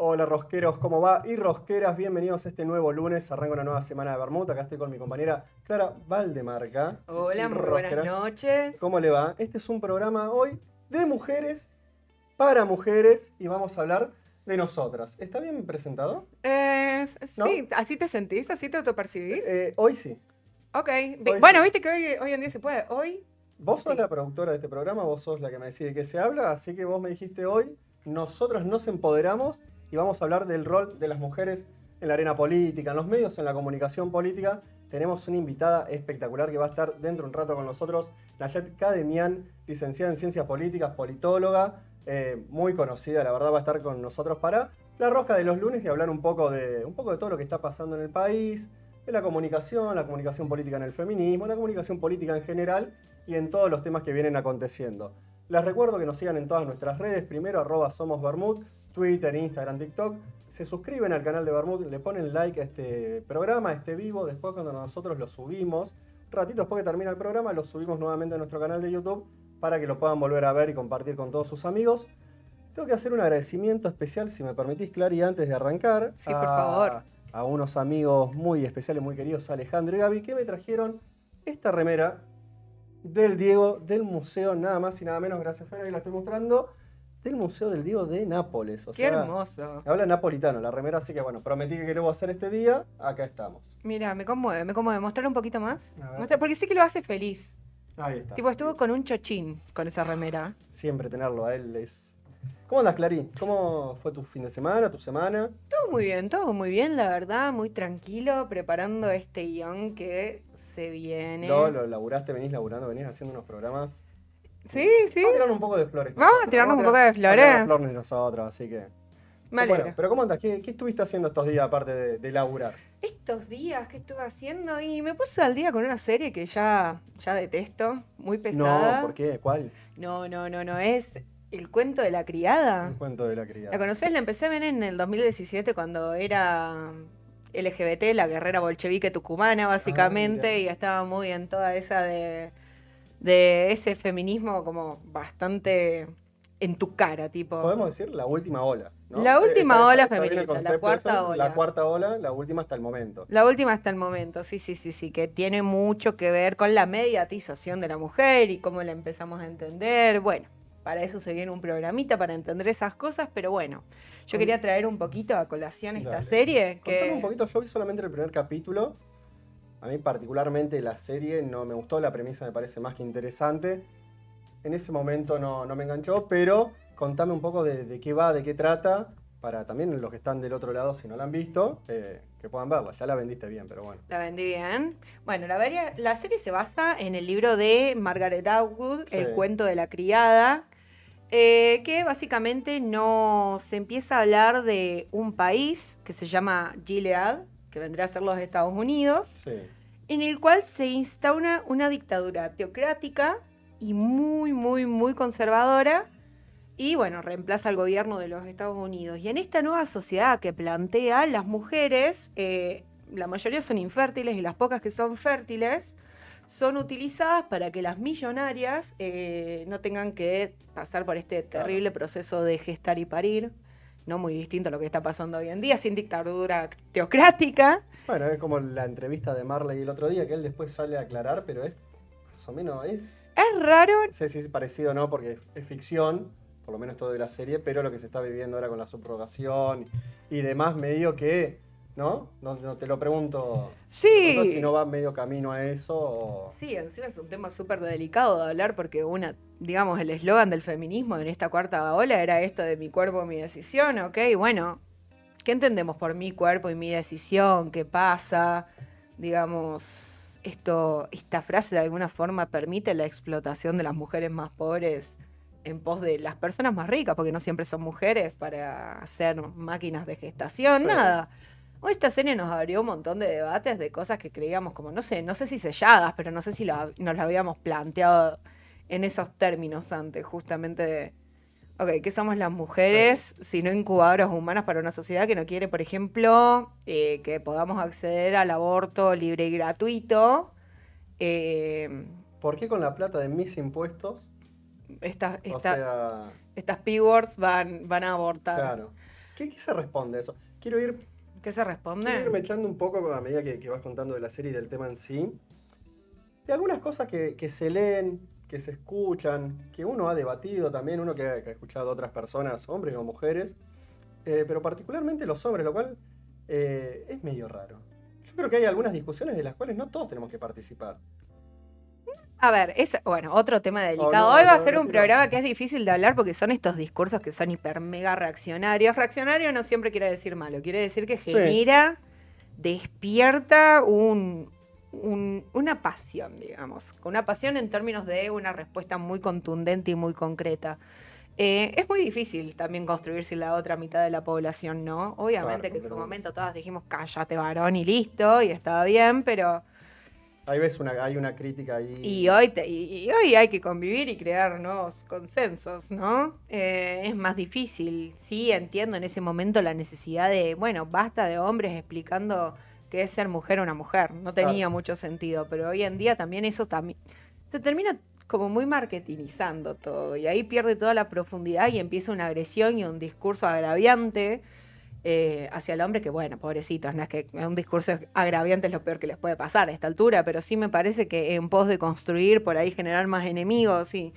Hola rosqueros, ¿cómo va? Y rosqueras, bienvenidos a este nuevo lunes. Arranca una nueva semana de Bermuda. Acá estoy con mi compañera Clara Valdemarca. Hola, muy buenas Rosquera. noches. ¿Cómo le va? Este es un programa hoy de mujeres, para mujeres, y vamos a hablar de nosotras. ¿Está bien presentado? ¿No? Sí, ¿así te sentís? ¿Así te autopercibís? Hoy sí. Ok. Hoy Bueno, sí. viste que hoy en día se puede. Hoy Vos sos sí. la productora de este programa, vos sos la que me decide de qué se habla, así que vos me dijiste hoy, nosotros nos empoderamos y vamos a hablar del rol de las mujeres en la arena política, en los medios, en la comunicación política. Tenemos una invitada espectacular que va a estar dentro de un rato con nosotros, Nayet Kademian, licenciada en Ciencias Políticas, politóloga, muy conocida, la verdad va a estar con nosotros para la rosca de los lunes y hablar un poco de todo lo que está pasando en el país, de la comunicación política en el feminismo, la comunicación política en general y en todos los temas que vienen aconteciendo. Les recuerdo que nos sigan en todas nuestras redes, primero @somosbermud, Twitter, Instagram, TikTok. Se suscriben al canal de Bermud, le ponen like a este programa, a este vivo, después cuando nosotros lo subimos, un ratito después que termina el programa, lo subimos nuevamente a nuestro canal de YouTube para que lo puedan volver a ver y compartir con todos sus amigos. Tengo que hacer un agradecimiento especial, si me permitís, Clary, antes de arrancar, Sí, por favor. a unos amigos muy especiales, muy queridos, Alejandro y Gaby, que me trajeron esta remera del Diego, del museo, nada más y nada menos, gracias Fer, ahí la estoy mostrando, del Museo del Diego de Nápoles. O Qué sea, hermoso. habla napolitano la remera, así que bueno, prometí que lo voy a hacer este día, acá estamos. Mira, me conmueve. Mostrar un poquito más. A ver. Mostrar, porque sí que lo hace feliz. Ahí está. Tipo, estuvo con un chochín con esa remera. Siempre tenerlo a él es... ¿Cómo andas, Clary? ¿Cómo fue tu fin de semana, tu semana? Todo muy bien, la verdad. Muy tranquilo, preparando este guión que se viene. Lo laburaste, venís laburando, venís haciendo unos programas. Sí, sí. Vamos a tirarnos un poco de flores. Vamos a nosotros, tirarnos un poco de vamos a tirar flores. flores nosotros, así que... Me Bueno, alegra. pero ¿cómo andas? ¿Qué estuviste haciendo estos días aparte de laburar? Estos días que estuve haciendo y me puse al día con una serie que ya detesto, muy No, pesada. ¿por qué? ¿Cuál? No, es El cuento de la criada. Un cuento de la ¿La criada. conocés? La empecé a ver en el 2017 cuando era LGBT, la guerrera bolchevique tucumana, básicamente, mirá. y estaba muy en toda esa de ese feminismo como bastante en tu cara, tipo. Podemos decir la última ola, ¿no? La última ola Está bien el feminista, la concepto cuarta eso, ola. La cuarta ola, la última hasta el momento. La última hasta el momento, sí, que tiene mucho que ver con la mediatización de la mujer y cómo la empezamos a entender. Bueno, para eso se viene un programita para entender esas cosas, pero bueno, yo quería traer un poquito a colación esta Dale. serie. Contame un poquito, yo vi solamente el primer capítulo. A mí particularmente la serie no me gustó, la premisa me parece más que interesante. En ese momento no me enganchó, pero contame un poco de qué va, de qué trata, para también los que están del otro lado, si no la han visto, que puedan verla. Ya la vendiste bien, pero bueno. La vendí bien. Bueno, la serie se basa en el libro de Margaret Atwood, Sí. El cuento de la criada, que básicamente se empieza a hablar de un país que se llama Gilead, que vendría a ser los Estados Unidos, Sí. en el cual se instaura una dictadura teocrática y muy conservadora, y bueno, reemplaza al gobierno de los Estados Unidos. Y en esta nueva sociedad que plantea, las mujeres, la mayoría son infértiles y las pocas que son fértiles, son utilizadas para que las millonarias no tengan que pasar por este terrible proceso de gestar y parir, no muy distinto a lo que está pasando hoy en día, sin dictadura teocrática. Bueno, es como la entrevista de Marley el otro día, que él después sale a aclarar, pero es más o menos, Es raro. no sé si es parecido o no, porque es ficción, por lo menos todo de la serie, pero lo que se está viviendo ahora con la subrogación y demás, medio que, ¿no? No te lo pregunto. Sí. Te pregunto si no va medio camino a eso o... Sí, encima es un tema súper delicado de hablar porque digamos, el eslogan del feminismo en esta cuarta ola era esto de mi cuerpo, mi decisión, ¿ok? Bueno, ¿qué entendemos por mi cuerpo y mi decisión? ¿Qué pasa? Digamos, esta frase de alguna forma permite la explotación de las mujeres más pobres en pos de las personas más ricas, porque no siempre son mujeres para hacer máquinas de gestación, Sí. nada. Hoy esta serie nos abrió un montón de debates de cosas que creíamos como, no sé si selladas, pero no sé si nos la habíamos planteado en esos términos antes, justamente de, ok, ¿qué somos las mujeres si no incubadoras humanas para una sociedad que no quiere, por ejemplo, que podamos acceder al aborto libre y gratuito? ¿Por qué con la plata de mis impuestos? O sea, Estas P-words van a abortar. claro. ¿Qué se responde a eso? Quiero ir ¿Qué se responde? Quiero irme echando un poco a medida que vas contando de la serie y del tema en sí. De algunas cosas que se leen, que se escuchan, que uno ha debatido también, uno que ha escuchado a otras personas, hombres o mujeres, pero particularmente los hombres, lo cual es medio raro. Yo creo que hay algunas discusiones de las cuales no todos tenemos que participar. A ver, es bueno, otro tema delicado. no, Hoy va a no, ser no, un no. programa que es difícil de hablar porque son estos discursos que son hiper mega reaccionarios. Reaccionario no siempre quiere decir malo, quiere decir que genera, despierta una pasión, digamos. Una pasión en términos de una respuesta muy contundente y muy concreta. Es muy difícil también construir sin la otra mitad de la población, ¿no? Obviamente Claro, que en su completamente. momento todas dijimos, cállate varón y listo, y estaba bien, pero... Ahí ves, hay una crítica ahí. Y hoy hay que convivir y crear nuevos consensos, ¿no? Es más difícil. Sí, entiendo en ese momento la necesidad de, bueno, basta de hombres explicando qué es ser mujer o una mujer. No tenía Claro. mucho sentido, pero hoy en día también eso también se termina como muy marketingizando todo y ahí pierde toda la profundidad y empieza una agresión y un discurso agraviante hacia el hombre que, bueno, pobrecitos, no es que un discurso agraviante es lo peor que les puede pasar a esta altura, pero sí me parece que en pos de construir, por ahí generar más enemigos, sí,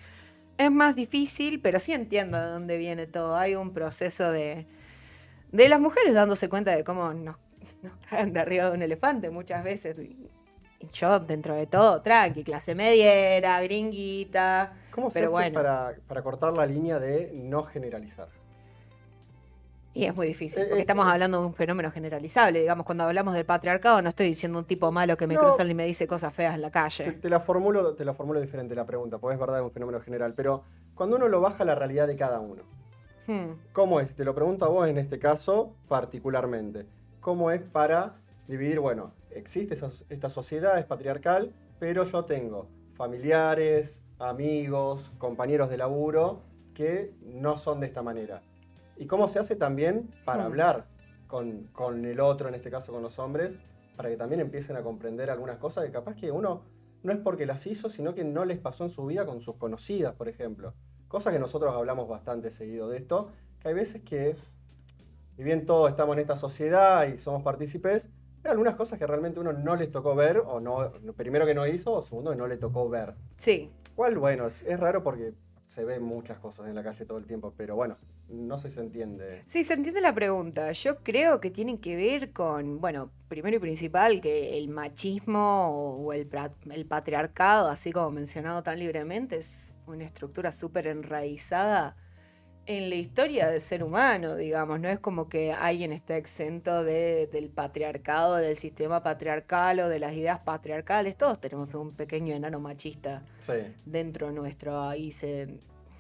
es más difícil, pero sí entiendo de dónde viene todo. Hay un proceso de las mujeres dándose cuenta de cómo nos caen de arriba de un elefante muchas veces. Y yo, dentro de todo, tranqui, clase mediera, gringuita, ¿Cómo se pero hace bueno, para cortar la línea de no generalizar? y es muy difícil, porque Es- estamos es- hablando de un fenómeno generalizable. Digamos, cuando hablamos del patriarcado, no estoy diciendo un tipo malo que me No. cruza y me dice cosas feas en la Te, calle. te la formulo diferente la pregunta, porque es verdad, es un fenómeno general, pero cuando uno lo baja a la realidad de cada uno, ¿cómo es? Te lo pregunto a vos en este caso particularmente. ¿Cómo es para dividir, bueno, existe esta sociedad, es patriarcal, pero yo tengo familiares, amigos, compañeros de laburo que no son de esta manera? ¿Y cómo se hace también para hablar con el otro, en este caso con los hombres, para que también empiecen a comprender algunas cosas que capaz que uno no es porque las hizo, sino que no les pasó en su vida con sus conocidas, por ejemplo? Cosas que nosotros hablamos bastante seguido de esto, que hay veces que, si bien todos estamos en esta sociedad y somos partícipes, hay algunas cosas que realmente uno no les tocó ver, o no, primero que no hizo, o segundo que no le tocó ver. Sí. Cual, bueno, es raro porque se ven muchas cosas en la calle todo el tiempo, pero bueno, no sé si se entiende. Sí, se entiende la pregunta. Yo creo que tienen que ver con, bueno, primero y principal, que el machismo o el patriarcado, así como mencionado tan libremente, es una estructura súper enraizada en la historia del ser humano, digamos. No es como que alguien está exento del patriarcado, del sistema patriarcal o de las ideas patriarcales. Todos tenemos un pequeño enano machista Sí. dentro nuestro. Ahí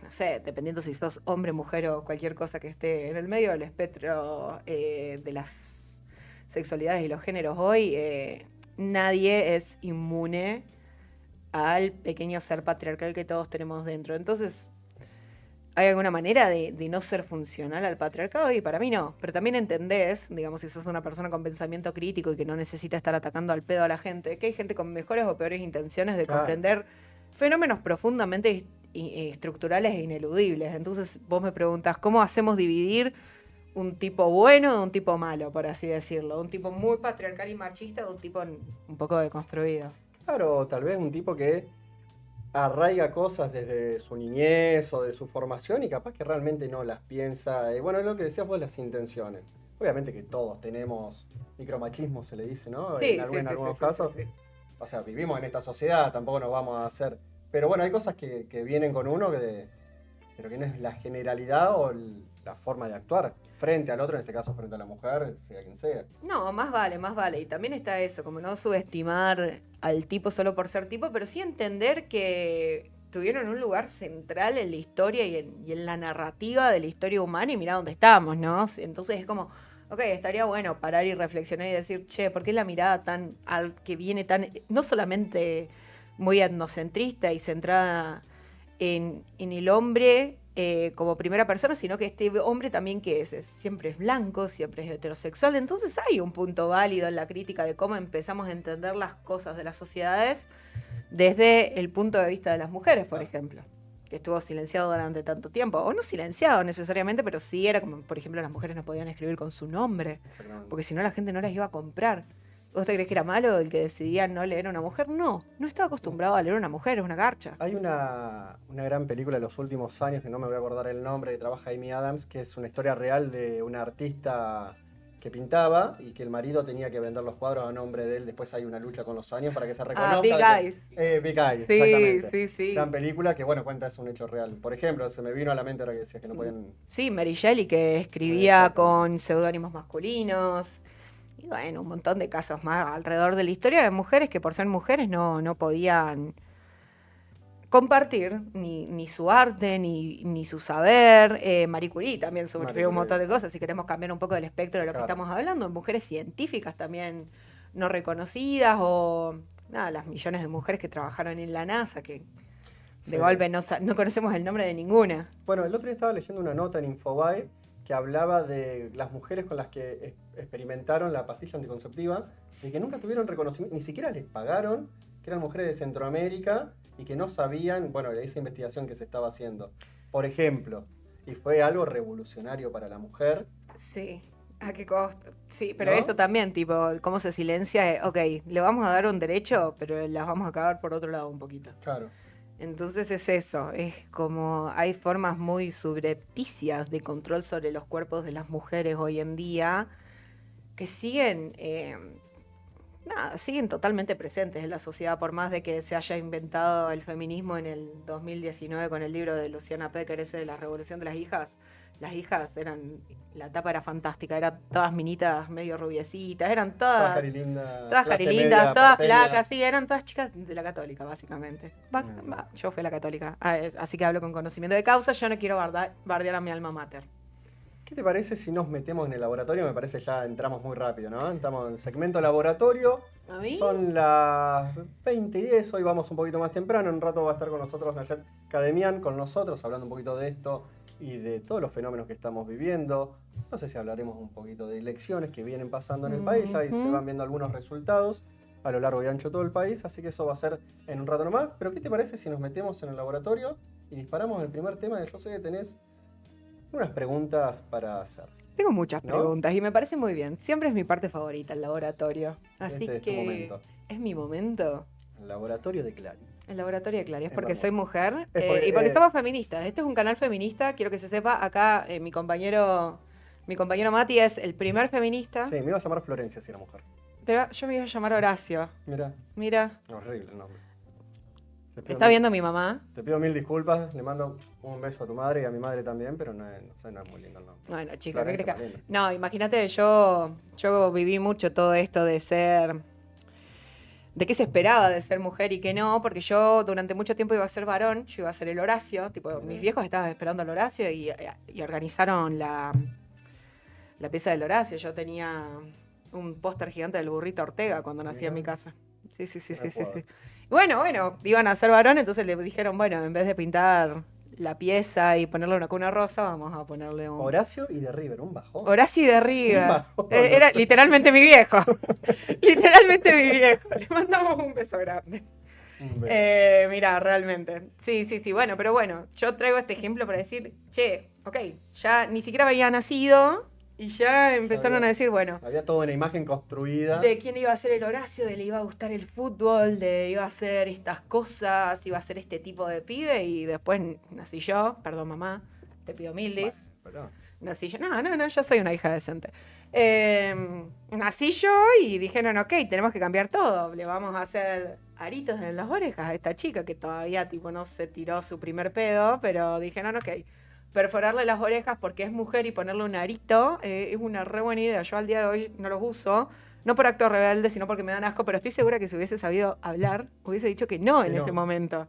no sé, dependiendo si sos hombre, mujer o cualquier cosa que esté en el medio del espectro de las sexualidades y los géneros hoy, nadie es inmune al pequeño ser patriarcal que todos tenemos dentro. Entonces, ¿hay alguna manera de no ser funcional al patriarcado? Y para mí no. Pero también entendés, digamos, si sos una persona con pensamiento crítico y que no necesita estar atacando al pedo a la gente, que hay gente con mejores o peores intenciones de Claro. comprender fenómenos profundamente estructurales e ineludibles. Entonces vos me preguntas, ¿cómo hacemos dividir un tipo bueno de un tipo malo, por así decirlo? Un tipo muy patriarcal y machista de un tipo un poco deconstruido. Claro, tal vez un tipo que arraiga cosas desde su niñez o de su formación y capaz que realmente no las piensa. Y bueno, es lo que decías vos, las intenciones. Obviamente que todos tenemos micromachismo, se le dice, ¿no? Sí, en algunos casos. sí. O sea, vivimos en esta sociedad, tampoco nos vamos a hacer. Pero bueno, hay cosas que vienen con uno, pero que no es la generalidad o la forma de actuar frente al otro, en este caso frente a la mujer, sea quien sea. No, más vale, más vale. Y también está eso, como no subestimar al tipo solo por ser tipo, pero sí entender que tuvieron un lugar central en la historia y en la narrativa de la historia humana y mirá dónde estamos, ¿no? Entonces es como, ok, estaría bueno parar y reflexionar y decir, che, ¿por qué la mirada que viene tan, no solamente muy etnocentrista y centrada en el hombre como primera persona, sino que este hombre también que siempre es blanco, siempre es heterosexual? Entonces hay un punto válido en la crítica de cómo empezamos a entender las cosas de las sociedades desde el punto de vista de las mujeres, por ejemplo. que estuvo silenciado durante tanto tiempo. O no silenciado necesariamente, pero sí era como, por ejemplo, las mujeres no podían escribir con su nombre, porque si no la gente no las iba a comprar. ¿Vos te crees que era malo el que decidía no leer a una mujer? No, no estaba acostumbrado a leer a una mujer, es una garcha. Hay una gran película de los últimos años, que no me voy a acordar el nombre, que trabaja Amy Adams, que es una historia real de una artista que pintaba y que el marido tenía que vender los cuadros a nombre de él. Después hay una lucha con los años para que se reconozca. Big Eyes. Big Eyes, Sí, exactamente. sí. Gran película que, bueno, cuenta es un hecho real. Por ejemplo, se me vino a la mente ahora que decías que no podían... Sí, Mary Shelley, que escribía Exacto. con seudónimos masculinos. Y bueno, un montón de casos más alrededor de la historia de mujeres que por ser mujeres no podían compartir ni su arte, ni su saber. Marie Curie también sufrió un montón de cosas. Si queremos cambiar un poco del espectro de lo que estamos hablando, mujeres científicas también no reconocidas, o nada, las millones de mujeres que trabajaron en la NASA, que de golpe no conocemos el nombre de ninguna. Bueno, el otro día estaba leyendo una nota en Infobae que hablaba de las mujeres con las que experimentaron la pastilla anticonceptiva y que nunca tuvieron reconocimiento, ni siquiera les pagaron, que eran mujeres de Centroamérica y que no sabían, bueno, esa investigación que se estaba haciendo. Por ejemplo, y fue algo revolucionario para la mujer. Sí, ¿a qué costo? Sí, pero ¿No? eso también, tipo, cómo se silencia, ok, le vamos a dar un derecho, pero las vamos a cagar por otro lado un poquito. Claro. Entonces es eso, es como hay formas muy subrepticias de control sobre los cuerpos de las mujeres hoy en día que siguen, siguen totalmente presentes en la sociedad, por más de que se haya inventado el feminismo en el 2019 con el libro de Luciana Pecker, ese de la Revolución de las Hijas. Las hijas la tapa era fantástica, eran todas minitas medio rubiecitas, eran todas carilindas, todas flacas, sí, eran todas chicas de la católica, básicamente. Yo fui a la católica, así que hablo con conocimiento de causa, yo no quiero bardear a mi alma mater. ¿Qué te parece si nos metemos en el laboratorio? Me parece ya entramos muy rápido, ¿no? Estamos en segmento laboratorio. ¿A mí? Son las 20:10, hoy vamos un poquito más temprano, en un rato va a estar con nosotros Nayet Kademian, con nosotros, hablando un poquito de esto y de todos los fenómenos que estamos viviendo. No sé si hablaremos un poquito de elecciones que vienen pasando en el país, ya se van viendo algunos resultados a lo largo y ancho de todo el país, así que eso va a ser en un rato nomás. Pero ¿qué te parece si nos metemos en el laboratorio y disparamos el primer tema? Yo sé que tenés unas preguntas para hacer. Tengo muchas preguntas y me parece muy bien. Siempre es mi parte favorita, el laboratorio. Así este que es tu momento. ¿Es mi momento? El laboratorio de Clary. El laboratorio de Clary, es porque verdad. soy mujer porque, y porque somos feministas. Este es un canal feminista, quiero que se sepa. Acá mi compañero Mati es el primer feminista. Sí, me iba a llamar Florencia si era mujer. Yo me iba a llamar Horacio. Mira. Horrible el nombre. ¿Está viendo mi mamá? Te pido mil disculpas, le mando un beso a tu madre y a mi madre también, pero no es muy lindo el nombre. Bueno, chica, ¿qué crees que? No, imagínate, yo viví mucho todo esto de qué se esperaba de ser mujer y qué no, porque yo durante mucho tiempo iba a ser varón, yo iba a ser el Horacio, tipo, mis viejos estaban esperando al Horacio y organizaron la pieza del Horacio. Yo tenía un póster gigante del burrito Ortega cuando nací en mi casa. Sí. Bueno, iban a ser varón, entonces le dijeron, bueno, en vez de pintar la pieza y ponerle una cuna rosa, vamos a ponerle un... Horacio y de River, un bajón. Horacio y de River. Era literalmente mi viejo. Literalmente mi viejo. Le mandamos un beso grande. Mira, realmente. Sí. Bueno, pero bueno, yo traigo este ejemplo para decir, ya ni siquiera había nacido y ya empezaron a decir, bueno. Había toda una imagen construida. De quién iba a ser el Horacio, de le iba a gustar el fútbol, de iba a hacer estas cosas, iba a ser este tipo de pibe, y después nací yo, perdón mamá, te pido mildis. Bueno, nací yo, no, yo soy una hija decente. Nací yo y dijeron, ok, tenemos que cambiar todo, le vamos a hacer aritos en las orejas a esta chica que todavía tipo no se tiró su primer pedo, pero dijeron, ok, perforarle las orejas porque es mujer y ponerle un arito es una re buena idea. Yo al día de hoy no los uso, no por acto rebelde, sino porque me dan asco, pero estoy segura que si hubiese sabido hablar, hubiese dicho que no en ese momento.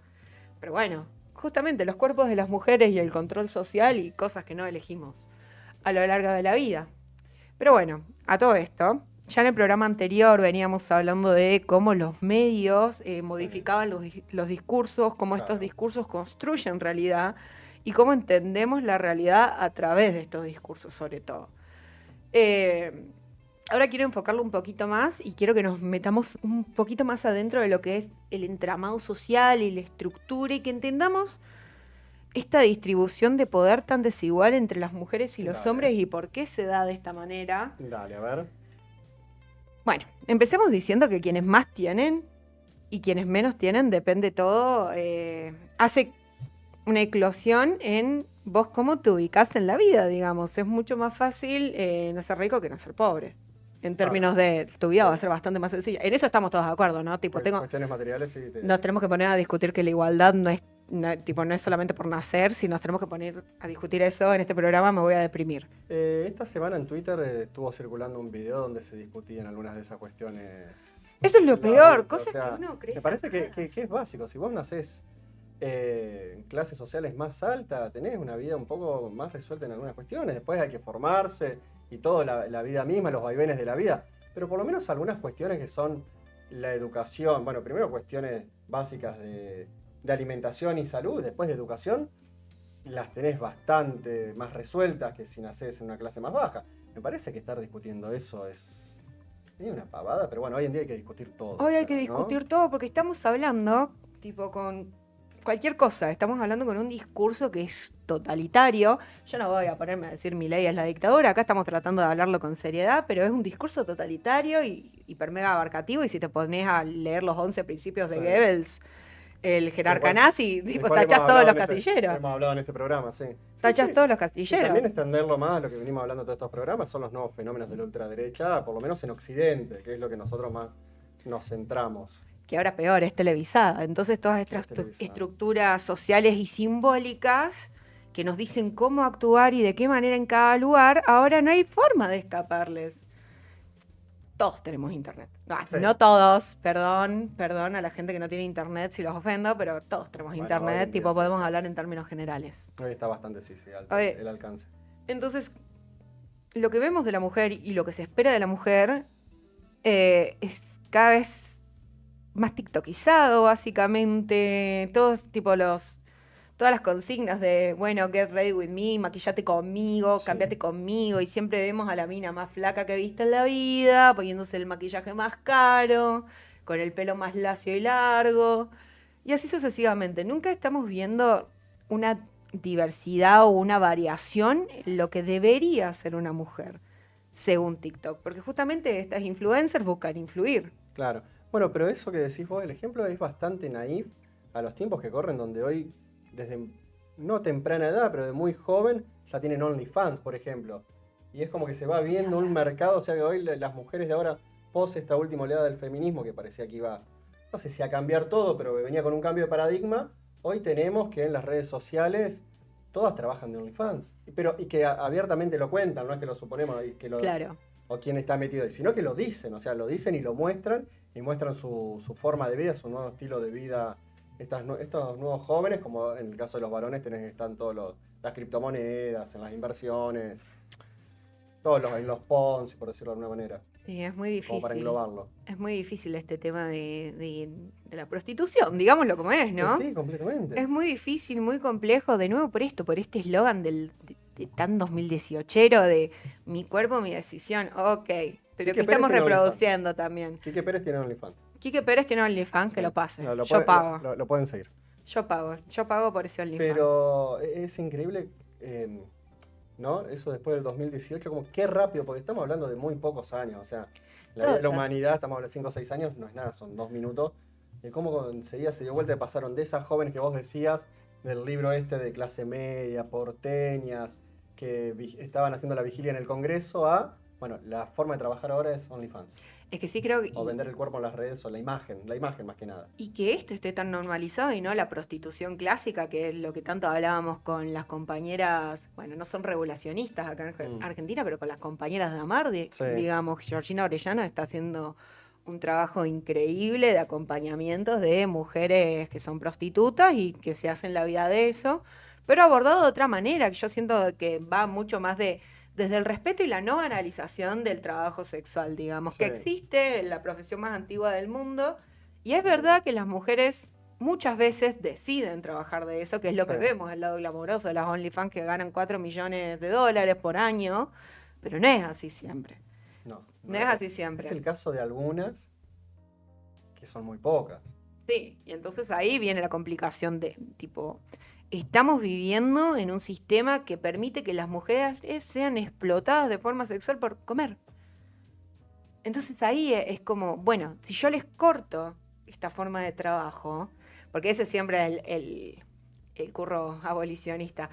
Pero bueno, justamente los cuerpos de las mujeres y el control social y cosas que no elegimos a lo largo de la vida. Pero bueno, a todo esto, ya en el programa anterior veníamos hablando de cómo los medios modificaban los discursos, cómo estos discursos construyen realidad y cómo entendemos la realidad a través de estos discursos, sobre todo. Ahora quiero enfocarlo un poquito más y quiero que nos metamos un poquito más adentro de lo que es el entramado social y la estructura y que entendamos esta distribución de poder tan desigual entre las mujeres y los Dale. hombres y por qué se da de esta manera. Dale, a ver. Bueno, empecemos diciendo que quienes más tienen y quienes menos tienen, depende todo, hace una eclosión en vos cómo te ubicás en la vida, digamos. Es mucho más fácil no ser rico que no ser pobre. En términos de tu vida va a ser bastante más sencilla. En eso estamos todos de acuerdo, ¿no? Tipo, Cuestiones materiales, sí. nos tenemos que poner a discutir que la igualdad no es, no es solamente por nacer. Si nos tenemos que poner a discutir eso en este programa, me voy a deprimir. Esta semana en Twitter estuvo circulando un video donde se discutían algunas de esas cuestiones. Eso es lo peor, cosas O sea, que uno cree. me parece que es básico. Si vos nacés en clases sociales más altas, tenés una vida un poco más resuelta en algunas cuestiones. Después hay que formarse y todo, la vida misma, los vaivenes de la vida. Pero por lo menos algunas cuestiones que son la educación. Bueno, primero cuestiones básicas de alimentación y salud, después de educación, las tenés bastante más resueltas que si nacés en una clase más baja. Me parece que estar discutiendo eso es una pavada, pero bueno, hoy en día hay que discutir todo. Hoy hay que ¿no? discutir todo porque estamos hablando, tipo, con cualquier cosa. Estamos hablando con un discurso que es totalitario. Yo no voy a ponerme a decir Milei es la dictadura. Acá estamos tratando de hablarlo con seriedad, pero es un discurso totalitario y hiper mega abarcativo. Y si te pones a leer los 11 principios de Goebbels, el jerarca nazi, tipo, tachás todos los casilleros. Hemos hablado en este programa, sí. Tachás todos los Y casilleros. también extenderlo más, lo que venimos hablando en todos estos programas, son los nuevos fenómenos de la ultraderecha, por lo menos en Occidente, que es lo que nosotros más nos centramos. Que ahora peor, es televisada. Entonces todas estas estructuras sociales y simbólicas que nos dicen cómo actuar y de qué manera en cada lugar, ahora no hay forma de escaparles. Todos tenemos internet. No todos, perdón a la gente que no tiene internet si los ofendo, pero todos tenemos internet, tipo podemos hablar en términos generales. Hoy está bastante, alto el alcance. Entonces, lo que vemos de la mujer y lo que se espera de la mujer es cada vez más tiktokizado, básicamente. Todas las consignas de, bueno, get ready with me, maquillate conmigo, cambiate conmigo, y siempre vemos a la mina más flaca que viste en la vida, poniéndose el maquillaje más caro, con el pelo más lacio y largo, y así sucesivamente. Nunca estamos viendo una diversidad o una variación en lo que debería ser una mujer, según TikTok, porque justamente estas influencers buscan influir. Claro. Bueno, pero eso que decís vos, el ejemplo es bastante naif a los tiempos que corren, donde hoy, desde no temprana edad, pero de muy joven, ya tienen OnlyFans, por ejemplo. Y es como que se va viendo un mercado, o sea que hoy las mujeres de ahora, pos esta última oleada del feminismo, que parecía que iba, no sé si a cambiar todo, pero que venía con un cambio de paradigma, hoy tenemos que en las redes sociales todas trabajan de OnlyFans. Y que abiertamente lo cuentan, no es que lo suponemos, y que lo, claro. O quien está metido ahí, sino que lo dicen, o sea, lo dicen y lo muestran, y muestran su forma de vida, su nuevo estilo de vida. Estos nuevos jóvenes, como en el caso de los varones, están todas las criptomonedas, en las inversiones, en los Ponzi, por decirlo de alguna manera. Sí, es muy difícil. Como para englobarlo. Es muy difícil este tema de la prostitución, digámoslo como es, ¿no? Sí, completamente. Es muy difícil, muy complejo, de nuevo por este eslogan de tan 2018ero de mi cuerpo, mi decisión. Ok, pero que estamos reproduciendo también. Quique Pérez tiene OnlyFans. Quique Pérez tiene OnlyFans, que lo pase. Yo pago. Lo pueden seguir. Yo pago por ese OnlyFans. Pero es increíble, ¿no? Eso después del 2018, como qué rápido, porque estamos hablando de muy pocos años, o sea, la vida de la humanidad, estamos hablando de 5 o 6 años, no es nada, son 2 minutos. De cómo enseguida se dio vuelta y pasaron de esas jóvenes que vos decías, del libro de clase media, porteñas, que estaban haciendo la vigilia en el Congreso, a, bueno, la forma de trabajar ahora es OnlyFans. Es que sí creo que... O vender el cuerpo en las redes, o la imagen más que nada. Y que esto esté tan normalizado y no la prostitución clásica, que es lo que tanto hablábamos con las compañeras, bueno, no son regulacionistas acá en Argentina, pero con las compañeras de Amar, digamos, Georgina Orellano está haciendo un trabajo increíble de acompañamientos de mujeres que son prostitutas y que se hacen la vida de eso, pero abordado de otra manera, que yo siento que va mucho más desde el respeto y la no banalización del trabajo sexual, digamos, que existe en la profesión más antigua del mundo, y es verdad que las mujeres muchas veces deciden trabajar de eso, que es lo que vemos, el lado glamoroso de las OnlyFans que ganan $4 millones por año, pero no es así siempre. No es así siempre. Es el caso de algunas, que son muy pocas. Sí, y entonces ahí viene la complicación de, tipo, estamos viviendo en un sistema que permite que las mujeres sean explotadas de forma sexual por comer. Entonces ahí es como, bueno, si yo les corto esta forma de trabajo, porque ese es siempre el curro abolicionista,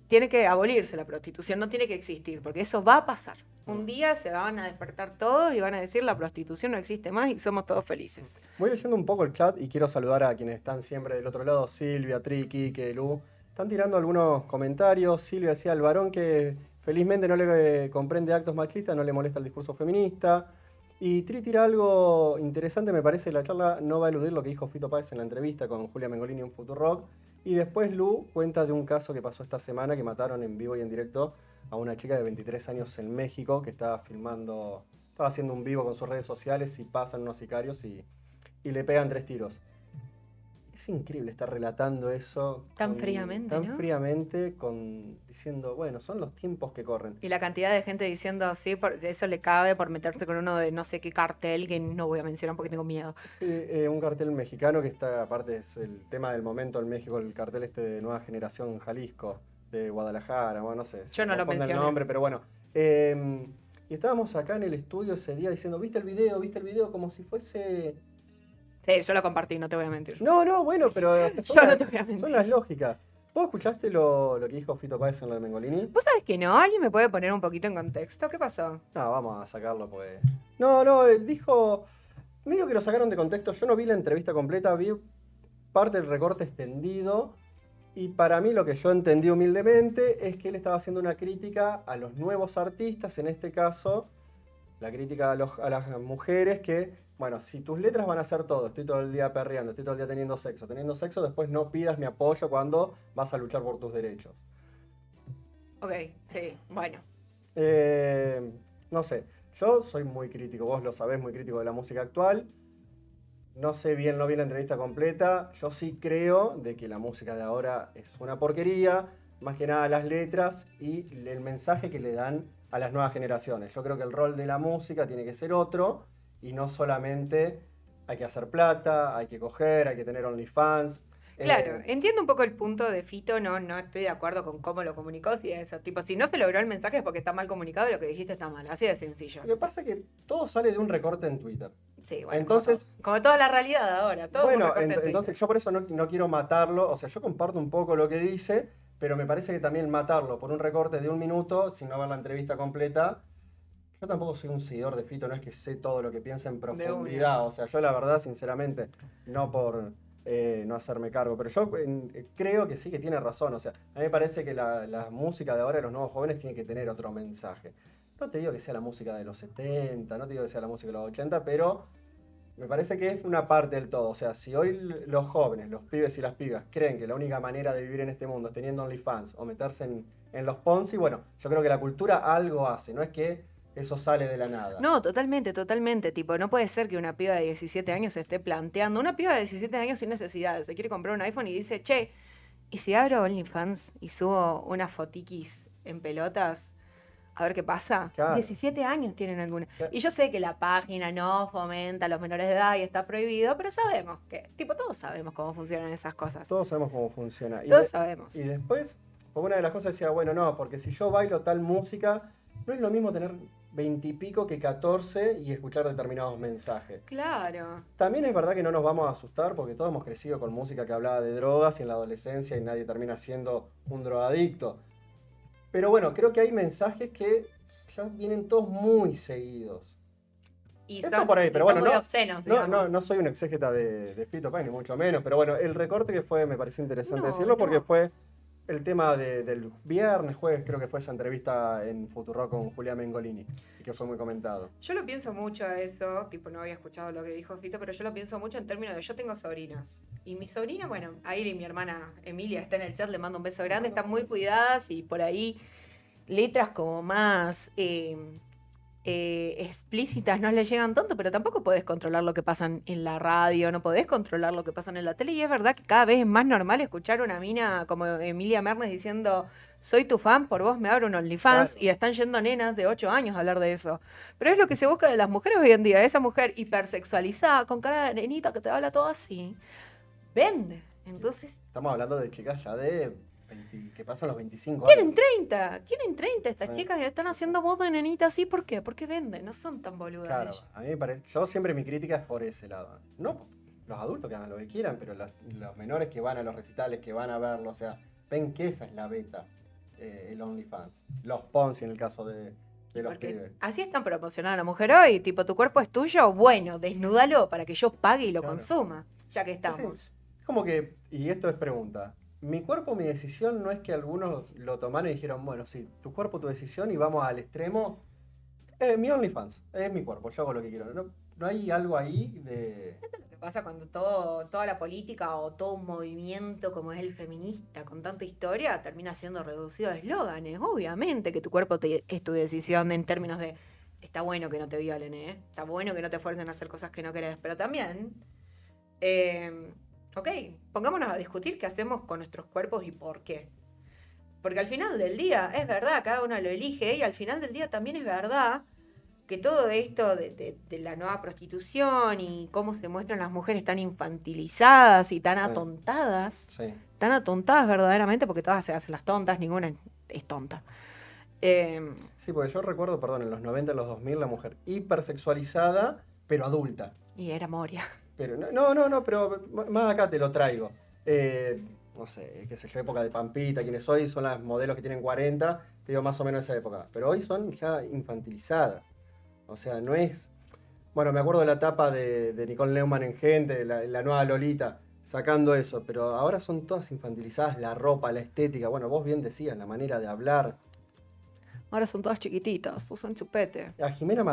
tiene que abolirse la prostitución, no tiene que existir, porque eso va a pasar. Un día se van a despertar todos y van a decir la prostitución no existe más y somos todos felices. Voy leyendo un poco el chat y quiero saludar a quienes están siempre del otro lado, Silvia, Triki, Lu. Están tirando algunos comentarios. Silvia decía, el varón que felizmente no le comprende actos machistas, no le molesta el discurso feminista. Y Tri tira algo interesante, me parece, la charla no va a eludir lo que dijo Fito Páez en la entrevista con Julia Mengolini en Futurock. Y después Lu cuenta de un caso que pasó esta semana, que mataron en vivo y en directo a una chica de 23 años en México, que estaba haciendo un vivo con sus redes sociales y pasan unos sicarios y le pegan 3 tiros. Es increíble estar relatando eso tan fríamente, ¿no? Fríamente, diciendo, bueno, son los tiempos que corren. Y la cantidad de gente diciendo, sí, eso le cabe por meterse con uno de no sé qué cartel, que no voy a mencionar porque tengo miedo. Sí, un cartel mexicano que está, aparte es el tema del momento en México, el cartel de Nueva Generación Jalisco, de Guadalajara, bueno, no sé. Yo no lo mencioné. El nombre, pero bueno. Y estábamos acá en el estudio ese día diciendo, ¿viste el video? Como si fuese... Sí, yo lo compartí, no te voy a mentir. No, bueno, pero yo no te voy a mentir. Son las lógicas. ¿Vos escuchaste lo que dijo Fito Páez en lo de Mengolini? ¿Vos sabés que no? ¿Alguien me puede poner un poquito en contexto? ¿Qué pasó? No, vamos a sacarlo, pues. No, él dijo... Medio que lo sacaron de contexto. Yo no vi la entrevista completa, vi parte del recorte extendido. Y para mí lo que yo entendí humildemente es que él estaba haciendo una crítica a los nuevos artistas, en este caso, la crítica a las mujeres que... Bueno, si tus letras van a ser todo, estoy todo el día perreando, estoy todo el día teniendo sexo, después no pidas mi apoyo cuando vas a luchar por tus derechos. Ok, sí, bueno. No sé, yo soy muy crítico, vos lo sabés, muy crítico de la música actual. No vi la entrevista completa. Yo sí creo de que la música de ahora es una porquería, más que nada las letras y el mensaje que le dan a las nuevas generaciones. Yo creo que el rol de la música tiene que ser otro. Y no solamente hay que hacer plata, hay que coger, hay que tener OnlyFans. Claro, entiendo un poco el punto de Fito, no estoy de acuerdo con cómo lo comunicó, si no se logró el mensaje es porque está mal comunicado y lo que dijiste está mal, así de sencillo. Lo que pasa es que todo sale de un recorte en Twitter. Sí, bueno, entonces, como toda la realidad ahora, todo bueno, un recorte en Twitter. Entonces yo por eso no quiero matarlo, o sea, yo comparto un poco lo que dice, pero me parece que también matarlo por un recorte de 1 minuto, sin no ver la entrevista completa. Yo tampoco soy un seguidor de Fito, no es que sé todo lo que piensa en profundidad. O sea, yo la verdad, sinceramente, no por no hacerme cargo, pero yo creo que sí que tiene razón. O sea, a mí me parece que la música de ahora de los nuevos jóvenes tiene que tener otro mensaje. No te digo que sea la música de los 70, no te digo que sea la música de los 80, pero me parece que es una parte del todo. O sea, si hoy los jóvenes, los pibes y las pibas, creen que la única manera de vivir en este mundo es teniendo OnlyFans o meterse en los Ponzi, bueno, yo creo que la cultura algo hace, no es que eso sale de la nada. No, totalmente. Tipo, no puede ser que una piba de 17 años se esté planteando. Una piba de 17 años sin necesidad. Se quiere comprar un iPhone y dice, che, ¿y si abro OnlyFans y subo unas fotiquis en pelotas? A ver qué pasa. Claro. 17 años tienen alguna. Claro. Y yo sé que la página no fomenta a los menores de edad y está prohibido, pero sabemos que, todos sabemos cómo funcionan esas cosas. Todos sabemos cómo funciona. Todos sabemos. Y después, una de las cosas decía, bueno, no, porque si yo bailo tal música, no es lo mismo tener 20 y pico que 14 y escuchar determinados mensajes. Claro. También es verdad que no nos vamos a asustar porque todos hemos crecido con música que hablaba de drogas y en la adolescencia y nadie termina siendo un drogadicto. Pero bueno, creo que hay mensajes que ya vienen todos muy seguidos. Y está por ahí, pero bueno, muy obscenos, no soy un exégeta de Fito Páez, ni mucho menos, pero bueno, el recorte que fue, me pareció interesante decirlo porque fue el tema del viernes, jueves, creo que fue esa entrevista en Futurock con Julia Mengolini, que fue muy comentado. Yo lo pienso mucho a eso, no había escuchado lo que dijo Fito, pero yo lo pienso mucho en términos de yo tengo sobrinas. Y mi sobrina, bueno, ahí mi hermana Emilia está en el chat, le mando un beso grande, están muy cuidadas y por ahí letras como más explícitas no le llegan tanto, pero tampoco podés controlar lo que pasa en la radio, no podés controlar lo que pasa en la tele, y es verdad que cada vez es más normal escuchar una mina como Emilia Mernes diciendo soy tu fan, por vos me abro un OnlyFans, claro. Y están yendo nenas de 8 años a hablar de eso. Pero es lo que se busca de las mujeres hoy en día, esa mujer hipersexualizada, con cara de nenita que te habla todo así, vende. Entonces, Estamos hablando de chicas ya de 20, que pasan los 25 tienen años. 30 estas Sí. chicas y están haciendo voz de nenita así, ¿por qué? Porque venden, no son tan boludas Claro, ellas. a mí me parece. Yo siempre mi crítica es por ese lado. No los adultos que hagan lo que quieran, pero los menores que van a los recitales, que van a verlo, o sea, ven que esa es la beta, el OnlyFans. Los Ponzi en el caso de los Porque pibes. así están promocionando a la mujer hoy, tipo, tu cuerpo es tuyo, bueno, desnúdalo para que yo pague y lo Claro. consuma, ya que Sí, estamos. es como que, y esto es pregunta, mi cuerpo, mi decisión, no es que algunos lo tomaron y dijeron, bueno, sí, tu cuerpo, tu decisión y vamos al extremo. Mi OnlyFans, es mi cuerpo, yo hago lo que quiero. No hay algo ahí de... Eso es lo que pasa cuando toda la política o todo un movimiento como es el feminista con tanta historia termina siendo reducido a eslóganes. Obviamente que tu cuerpo es tu decisión en términos de está bueno que no te violen, está bueno que no te fuercen a hacer cosas que no querés, pero también, ok, pongámonos a discutir qué hacemos con nuestros cuerpos y por qué. Porque al final del día, es verdad, cada uno lo elige y al final del día también es verdad que todo esto de la nueva prostitución y cómo se muestran las mujeres tan infantilizadas y tan Sí. tan atontadas verdaderamente, porque todas se hacen las tontas, ninguna es tonta. Sí, porque yo recuerdo, perdón, en los 90, en los 2000, la mujer hipersexualizada, pero adulta. Y era Moria. Pero no, pero más acá te lo traigo. No sé, qué sé yo, época de Pampita, quienes hoy son las modelos que tienen 40, te digo más o menos esa época. Pero hoy son ya infantilizadas. O sea, no es... Bueno, me acuerdo de la etapa de Nicole Neumann en Gente, la nueva Lolita, sacando eso. Pero ahora son todas infantilizadas, la ropa, la estética. Bueno, vos bien decías, la manera de hablar. Ahora son todas chiquititas, usan chupete. A Jimena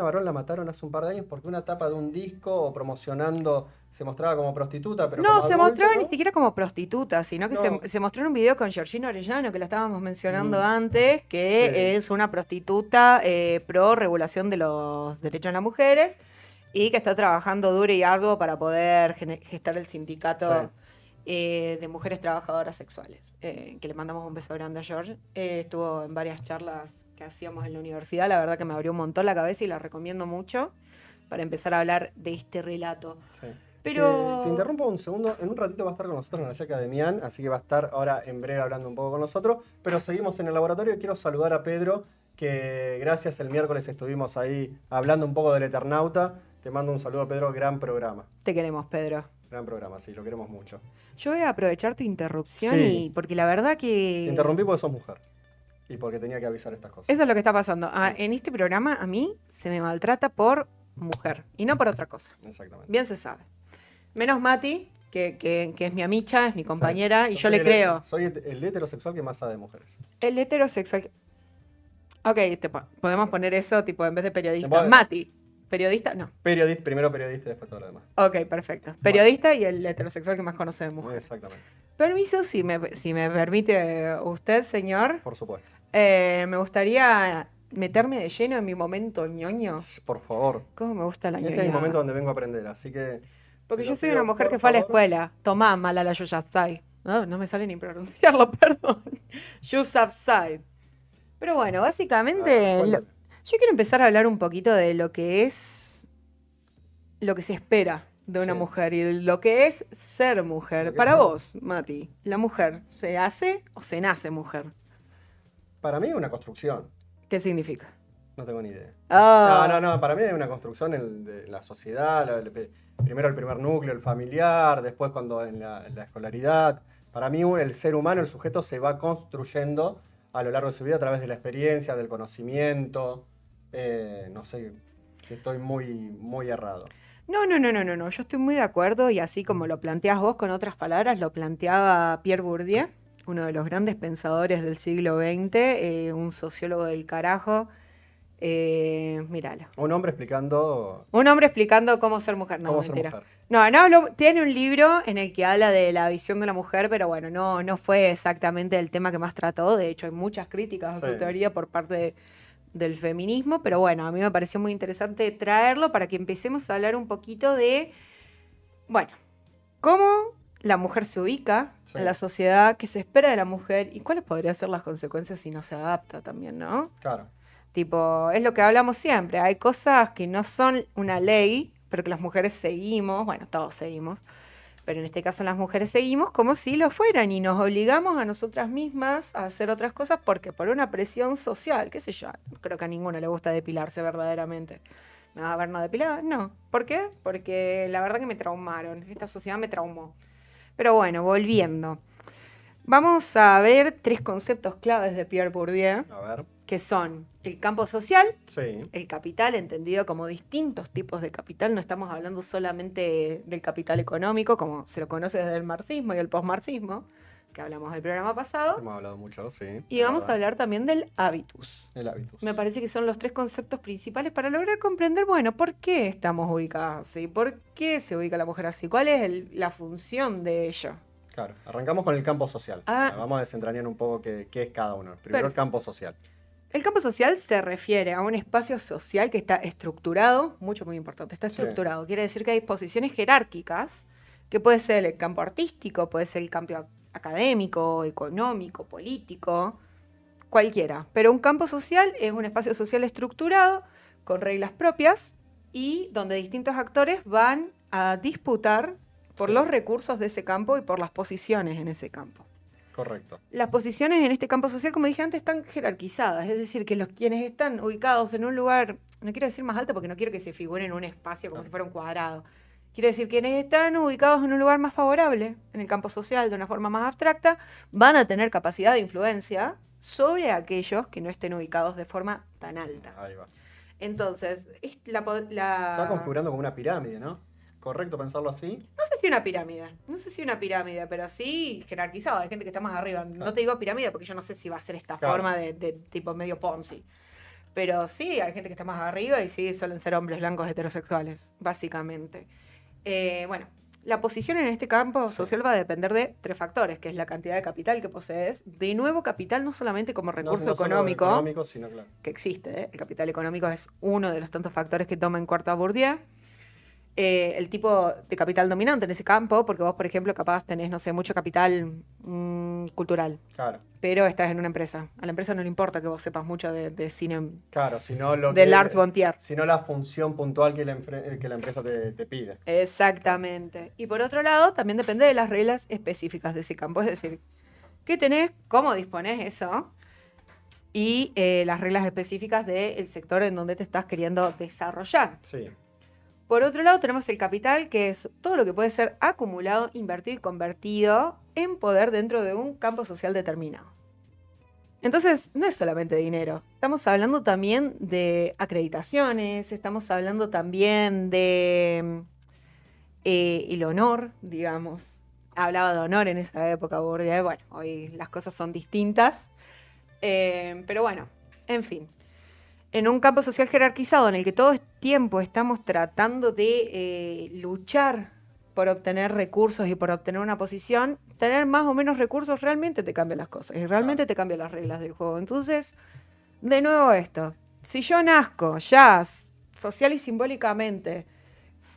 Barón la mataron hace un par de años porque una tapa de un disco o promocionando se mostraba como prostituta, pero No, como se adulto, mostraba ¿no? ni siquiera como prostituta, sino que No. se mostró en un video con Georgina Orellano, que la estábamos mencionando Mm. antes, que Sí. es una prostituta pro regulación de los derechos de las mujeres y que está trabajando duro y arduo para poder gestar el sindicato de mujeres trabajadoras sexuales. Que le mandamos un beso grande a George. Estuvo en varias charlas que hacíamos en la universidad, la verdad que me abrió un montón la cabeza y la recomiendo mucho para empezar a hablar de este relato. Sí. Pero... Te interrumpo un segundo. En un ratito va a estar con nosotros Nayaka Demián, así que va a estar ahora en breve hablando un poco con nosotros. Pero seguimos en el laboratorio y quiero saludar a Pedro, que gracias el miércoles estuvimos ahí hablando un poco del Eternauta. Te mando un saludo, Pedro. Gran programa. Te queremos, Pedro. Gran programa, sí, lo queremos mucho. Yo voy a aprovechar tu interrupción Sí. y porque la verdad que... Te interrumpí porque sos mujer. Y porque tenía que avisar estas cosas. Eso es lo que está pasando. Sí. En este programa a mí se me maltrata por mujer y no por otra cosa. Exactamente. Bien se sabe. Menos Mati, que es mi amicha, es mi compañera, y yo soy le creo. Soy el heterosexual que más sabe de mujeres. El heterosexual... Ok, podemos poner eso tipo en vez de periodista. Bueno. Mati. ¿Periodista? No. Periodista, primero periodista y después todo lo demás. Ok, perfecto. Periodista y el heterosexual que más conoce de mujer. Exactamente. Permiso, si me permite usted, señor. Por supuesto. Me gustaría meterme de lleno en mi momento ñoño. Por favor. ¿Cómo me gusta la Este ñoña? es el momento donde vengo a aprender, así que... Porque te yo lo soy pido, una mujer por que fue a la favor. escuela. Tomá, Malala Yousafzai. No me sale ni pronunciarlo, perdón. Yousafzai. Pero bueno, básicamente ¿cuál? yo quiero empezar a hablar un poquito de lo que es lo que se espera de una Sí. mujer y lo que es ser mujer. Lo que Para es- vos, Mati, ¿la mujer se hace o se nace mujer? Para mí es una construcción. ¿Qué significa? No tengo ni idea. Ah, No. Para mí es una construcción de la sociedad. Primero el primer núcleo, el familiar. Después cuando en la escolaridad. Para mí el ser humano, el sujeto, se va construyendo a lo largo de su vida a través de la experiencia, del conocimiento. No sé si estoy muy errado. No. Yo estoy muy de acuerdo y así como lo planteas vos con otras palabras, lo planteaba Pierre Bourdieu, uno de los grandes pensadores del siglo XX, un sociólogo del carajo. Míralo. Un hombre explicando Un hombre explicando cómo ser mujer. No, cómo ser mentira. mujer. Tiene un libro en el que habla de la visión de la mujer, pero bueno, no fue exactamente el tema que más trató. De hecho, hay muchas críticas a su Sí. teoría por parte del feminismo, pero bueno, a mí me pareció muy interesante traerlo para que empecemos a hablar un poquito de, bueno, cómo la mujer se ubica Sí. en la sociedad, qué se espera de la mujer y cuáles podrían ser las consecuencias si no se adapta también, ¿no? Claro. Tipo, es lo que hablamos siempre. Hay cosas que no son una ley, pero que las mujeres seguimos, bueno, todos seguimos, Pero en este caso las mujeres seguimos como si lo fueran y nos obligamos a nosotras mismas a hacer otras cosas porque por una presión social, qué sé yo, creo que a ninguno le gusta depilarse verdaderamente. ¿Me vas a ver no depilada? No. ¿Por qué? Porque la verdad que me traumaron, esta sociedad me traumó. Pero bueno, volviendo. Vamos a ver 3 conceptos claves de Pierre Bourdieu, A ver. que son el campo social, Sí. el capital, entendido como distintos tipos de capital. No estamos hablando solamente del capital económico, como se lo conoce desde el marxismo y el posmarxismo, que hablamos del programa pasado. Hemos hablado mucho, sí. Y vamos a hablar también del hábitus. El hábitus. Me parece que son los 3 conceptos principales para lograr comprender, bueno, ¿por qué estamos ubicadas así? ¿Por qué se ubica la mujer así? ¿Cuál es la función de ello? Claro, arrancamos con el campo social. Ah. Vamos a desentrañar un poco qué es cada uno. Primero el campo social. El campo social se refiere a un espacio social que está estructurado, muy importante, está estructurado. Quiere decir que hay posiciones jerárquicas, que puede ser el campo artístico, puede ser el campo académico, económico, político, cualquiera. Pero un campo social es un espacio social estructurado, con reglas propias, y donde distintos actores van a disputar por los recursos de ese campo y por las posiciones en ese campo. Correcto. Las posiciones en este campo social, como dije antes, están jerarquizadas, es decir, que quienes están ubicados en un lugar, no quiero decir más alto porque no quiero que se figure en un espacio como si fuera un cuadrado, quiero decir, quienes están ubicados en un lugar más favorable, en el campo social, de una forma más abstracta, van a tener capacidad de influencia sobre aquellos que no estén ubicados de forma tan alta. Ahí va. Entonces, Está configurando como una pirámide, ¿no? ¿Correcto pensarlo así? No sé si una pirámide, pero sí jerarquizado. Hay gente que está más arriba. Claro. No te digo pirámide porque yo no sé si va a ser esta forma de tipo medio Ponzi. Pero sí, hay gente que está más arriba y sí, suelen ser hombres blancos heterosexuales, básicamente. Bueno, la posición en este campo social va a depender de 3 factores, que es la cantidad de capital que posees. De nuevo, capital no solamente como recurso No solo económico, económico, sino claro. que existe, ¿eh? El capital económico es uno de los tantos factores que toma en cuenta Bourdieu. El tipo de capital dominante en ese campo, porque vos, por ejemplo, capaz tenés, no sé, mucho capital cultural, Claro. pero estás en una empresa. A la empresa no le importa que vos sepas mucho de cine, Claro, sino lo de que Lars von Trier. sino la función puntual que la empresa te pide. Exactamente. Y por otro lado, también depende de las reglas específicas de ese campo, es decir, qué tenés, cómo disponés eso, y las reglas específicas del sector en donde te estás queriendo desarrollar. Sí. Por otro lado, tenemos el capital, que es todo lo que puede ser acumulado, invertido y convertido en poder dentro de un campo social determinado. Entonces, no es solamente dinero. Estamos hablando también de acreditaciones, estamos hablando también de el honor, digamos. Hablaba de honor en esa época, Bourdieu. Bueno, hoy las cosas son distintas. Pero bueno, en fin. En un campo social jerarquizado en el que todo el tiempo estamos tratando de luchar por obtener recursos y por obtener una posición, tener más o menos recursos realmente te cambia las cosas y realmente te cambia las reglas del juego. Entonces, de nuevo esto, si yo nazco ya social y simbólicamente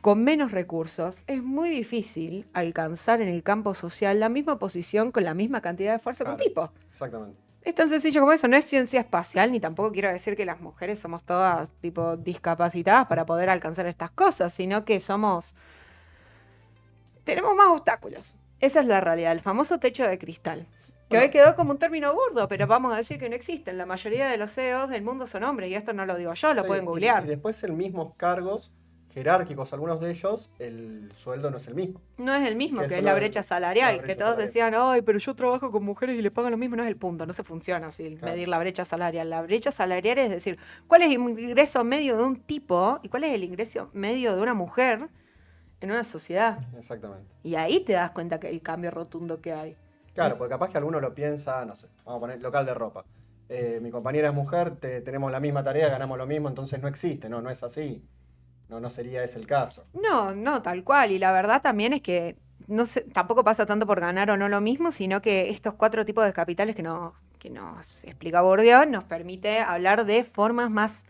con menos recursos, es muy difícil alcanzar en el campo social la misma posición con la misma cantidad de esfuerzo que un tipo. Exactamente. Es tan sencillo como eso, no es ciencia espacial, ni tampoco quiero decir que las mujeres somos todas tipo discapacitadas para poder alcanzar estas cosas, sino que tenemos más obstáculos. Esa es la realidad, el famoso techo de cristal. Que hoy quedó como un término burdo, pero vamos a decir que no existen. La mayoría de los CEOs del mundo son hombres, y esto no lo digo yo, lo pueden googlear. Y después en mismos cargos jerárquicos, algunos de ellos, el sueldo no es el mismo. No es el mismo, que es eso la no- brecha salarial, la brecha que todos salarial. decían, ay, pero yo trabajo con mujeres y les pagan lo mismo, no es el punto, no se funciona así, Claro. medir la brecha salarial. La brecha salarial es decir, cuál es el ingreso medio de un tipo y cuál es el ingreso medio de una mujer en una sociedad. Exactamente. Y ahí te das cuenta que el cambio rotundo que hay. Claro, porque capaz que alguno lo piensa, no sé, vamos a poner local de ropa. Mi compañera es mujer, tenemos la misma tarea, ganamos lo mismo, entonces no existe, no es así. No sería ese el caso. No, tal cual. Y la verdad también es que tampoco pasa tanto por ganar o no lo mismo, sino que estos 4 tipos de capitales que nos explica Bourdieu nos permite hablar de formas más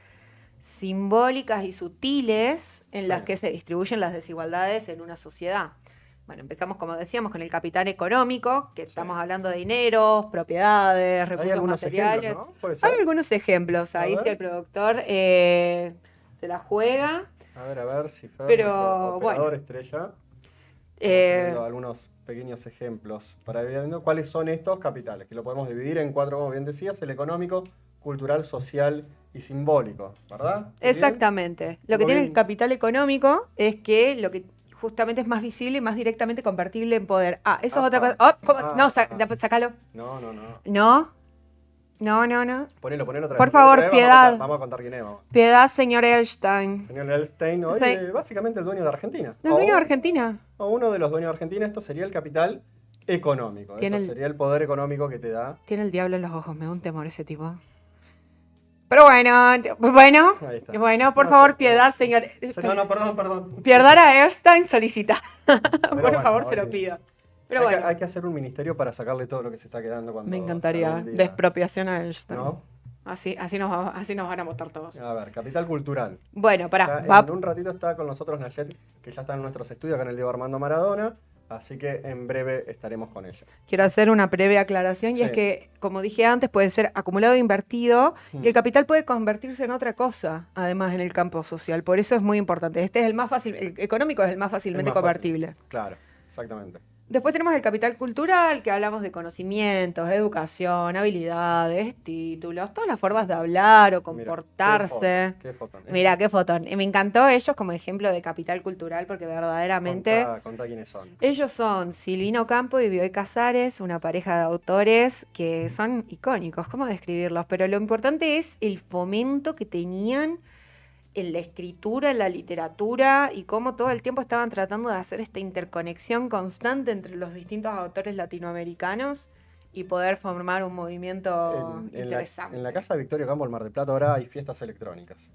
simbólicas y sutiles en las que se distribuyen las desigualdades en una sociedad. Bueno, empezamos, como decíamos, con el capital económico, que estamos hablando de dineros, propiedades, recursos Hay algunos materiales. ejemplos, ¿no? ¿Puede ser? Hay algunos ejemplos. Ahí ver. si el productor se la juega. A ver, si fue Pero, nuestro operador bueno. estrella. viendo algunos pequeños ejemplos para ir viendo cuáles son estos capitales, que lo podemos dividir en 4, como bien decías: el económico, cultural, social y simbólico, ¿verdad? Exactamente. Lo que Muy tiene bien. el capital económico es que lo que justamente es más visible y más directamente convertible en poder. Ah, eso es otra cosa. Oh, ¿cómo? No, sácalo. No. No, no. Ponelo otra vez. Por favor, Otra vez piedad. vamos a contar quién es. Vamos. Piedad, señor Elstein. Señor Elstein, hoy Sí. básicamente el dueño de Argentina. ¿El dueño de Argentina? O uno de los dueños de Argentina. Esto sería el capital económico. Tiene Esto el- sería el poder económico que te da. Tiene el diablo en los ojos, me da un temor ese tipo. Pero bueno, Ahí está. por No, favor, no, piedad, señor. No, perdón. Piedad a Elstein solicita. Pero Por bueno, favor, se lo oye, pido. Pero bueno, hay que hacer un ministerio para sacarle todo lo que se está quedando cuando me salga encantaría. un día, De expropiación a Elstein. ¿no? Así nos van a votar todos. A ver, capital cultural. Bueno, pará. Ya en un ratito está con nosotros Nayet, que ya está en nuestros estudios acá en el Diego Armando Maradona, así que en breve estaremos con ella. Quiero hacer una breve aclaración y Sí. es que, como dije antes, puede ser acumulado e invertido y el capital puede convertirse en otra cosa, además en el campo social. Por eso es muy importante. Este es el más fácil, el económico es el más fácilmente Es más fácil. convertible. Claro, exactamente. Después tenemos el capital cultural, que hablamos de conocimientos, educación, habilidades, títulos, todas las formas de hablar o Mira, comportarse. qué fotón. Mira, qué fotón. Y me encantó ellos como ejemplo de capital cultural porque verdaderamente Contá quiénes son. ellos son Silvino Campo y Bioy Casares, una pareja de autores que son icónicos. ¿Cómo describirlos? Pero lo importante es el fomento que tenían en la escritura, en la literatura y cómo todo el tiempo estaban tratando de hacer esta interconexión constante entre los distintos autores latinoamericanos y poder formar un movimiento interesante. En la casa de Victoria Campo, el Mar del Plata, ahora hay fiestas electrónicas.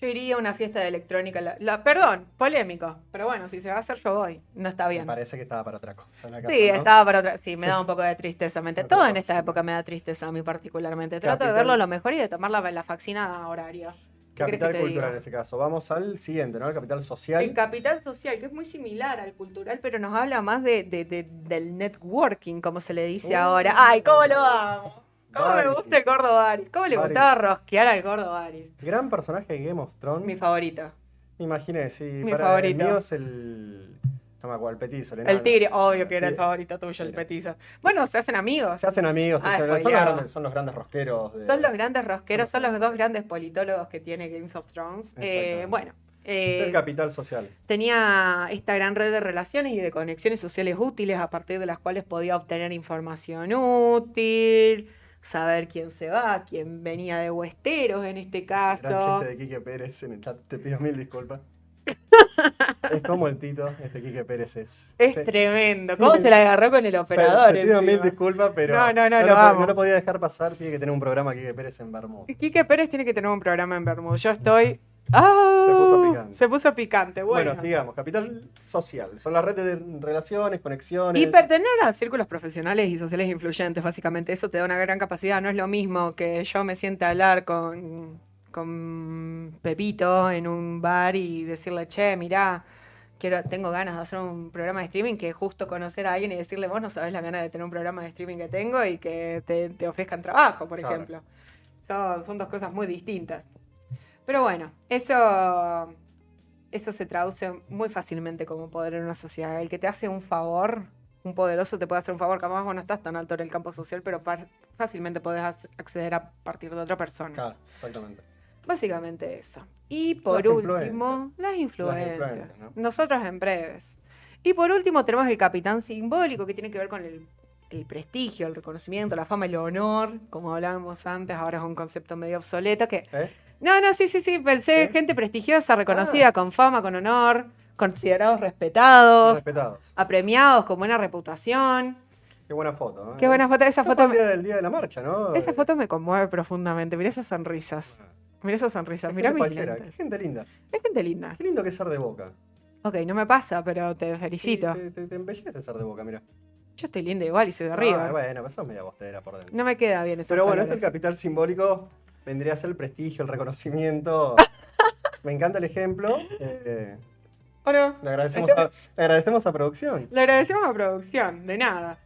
Yo iría a una fiesta de electrónica. Perdón, polémico. Pero bueno, si se va a hacer, yo voy. No está Me bien. parece que estaba para otra cosa. La casa, Sí, ¿no? estaba para otra. Sí, me da un poco de tristeza. Todo en esta cosa. época me da tristeza a mí particularmente. Trato de Capital- verlo lo mejor y de tomar la faxina horaria. ¿Qué querés que Capital te cultural en diga? ese caso. Vamos al siguiente, ¿no? El capital social. El capital social, que es muy similar al cultural, pero nos habla más del networking, como se le dice ahora. ¡Ay, cómo lo amo! ¿Cómo me Varys. gusta el gordo Varys? ¿Cómo le Varys. gustaba rosquear al gordo Varys? Gran personaje de Game of Thrones. Mi favorito. Me imaginé, sí. Mi El favorito. mío es el. No me acuerdo, el petizo. El enano. tigre, obvio que era el Sí. favorito tuyo, el Mira. petizo. Bueno, se hacen amigos. Se hacen amigos, Ah, son spoileado. son los grandes rosqueros. Son los grandes rosqueros, son los dos grandes politólogos que tiene Games of Thrones. Exactamente. Bueno, El capital social. tenía esta gran red de relaciones y de conexiones sociales útiles a partir de las cuales podía obtener información útil, saber quién se va, quién venía de Westeros en este Gran caso. chiste de Quique Pérez en el chat. Te pido mil disculpas. Es como el Tito, este Quique Pérez es. Es tremendo. ¿Cómo se la agarró con el operador? Te pido mil encima? disculpas, pero No, lo lo, amo. no lo podía dejar pasar. Tiene que tener un programa Quique Pérez en Bermuda. Quique Pérez tiene que tener un programa en Bermud. Yo estoy. Se puso picante. Se puso picante. Bueno, Bueno, sigamos. Capital social. Son las redes de relaciones, conexiones. y pertenecer a círculos profesionales y sociales influyentes, básicamente. Eso te da una gran capacidad. No es lo mismo que yo me sienta a hablar con Pepito en un bar y decirle, che, mirá, tengo ganas de hacer un programa de streaming, que justo conocer a alguien y decirle, vos no sabés la gana de tener un programa de streaming que tengo y que te ofrezcan trabajo, por Claro. ejemplo. Son dos cosas muy distintas. Pero bueno, eso se traduce muy fácilmente como poder en una sociedad. El que te hace un favor, un poderoso te puede hacer un favor, capaz vos no estás tan alto en el campo social, pero fácilmente podés acceder a partir de otra persona. Claro, exactamente. Básicamente eso. Y por Las último, las influencias. influencias, ¿no? Nosotros en breves. Y por último tenemos el capitán simbólico, que tiene que ver con el prestigio, el reconocimiento, la fama, el honor, como hablábamos antes, ahora es un concepto medio obsoleto que... ¿Eh? No, sí, pensé ¿Sí? gente prestigiosa, reconocida, con fama, con honor, considerados respetados, Respetados. apremiados con buena reputación. Qué buena foto. ¿Eh? Qué buena foto, esa Eso foto, fue el día de la marcha, ¿no? esa foto me conmueve profundamente. Mirá esas sonrisas. Mirá esas sonrisas, Es mirá gente mis cualquiera, lentes. qué gente linda. Es gente linda. Qué lindo que es ser de Boca. Ok, no me pasa, pero te felicito. Sí, te embellece ser de Boca, mira. Yo estoy linda igual y soy de River. Bueno, pues sos media bostera por dentro. No me queda bien eso. Pero bueno, el capital simbólico vendría a ser el prestigio, el reconocimiento. Me encanta el ejemplo. ¿O no? Le agradecemos a producción. Le agradecemos a producción, de nada.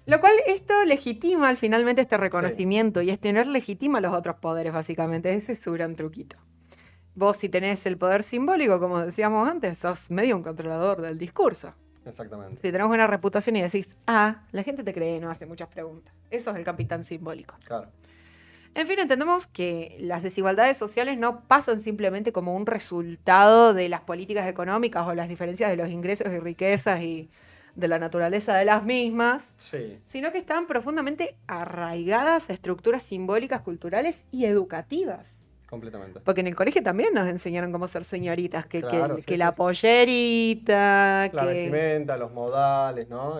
Lo cual esto legitima finalmente este reconocimiento y este honor legitima los otros poderes, básicamente. Ese es su gran truquito. Vos, si tenés el poder simbólico, como decíamos antes, sos medio un controlador del discurso. Exactamente. Si tenemos buena reputación y decís, la gente te cree, no hace muchas preguntas. Eso es el capitán simbólico. Claro. En fin, entendemos que las desigualdades sociales no pasan simplemente como un resultado de las políticas económicas o las diferencias de los ingresos y riquezas y de la naturaleza de las mismas, Sí. sino que están profundamente arraigadas a estructuras simbólicas, culturales y educativas. Completamente. Porque en el colegio también nos enseñaron cómo ser señoritas, que Claro, sí, la sí. pollerita, La vestimenta, los modales, ¿no?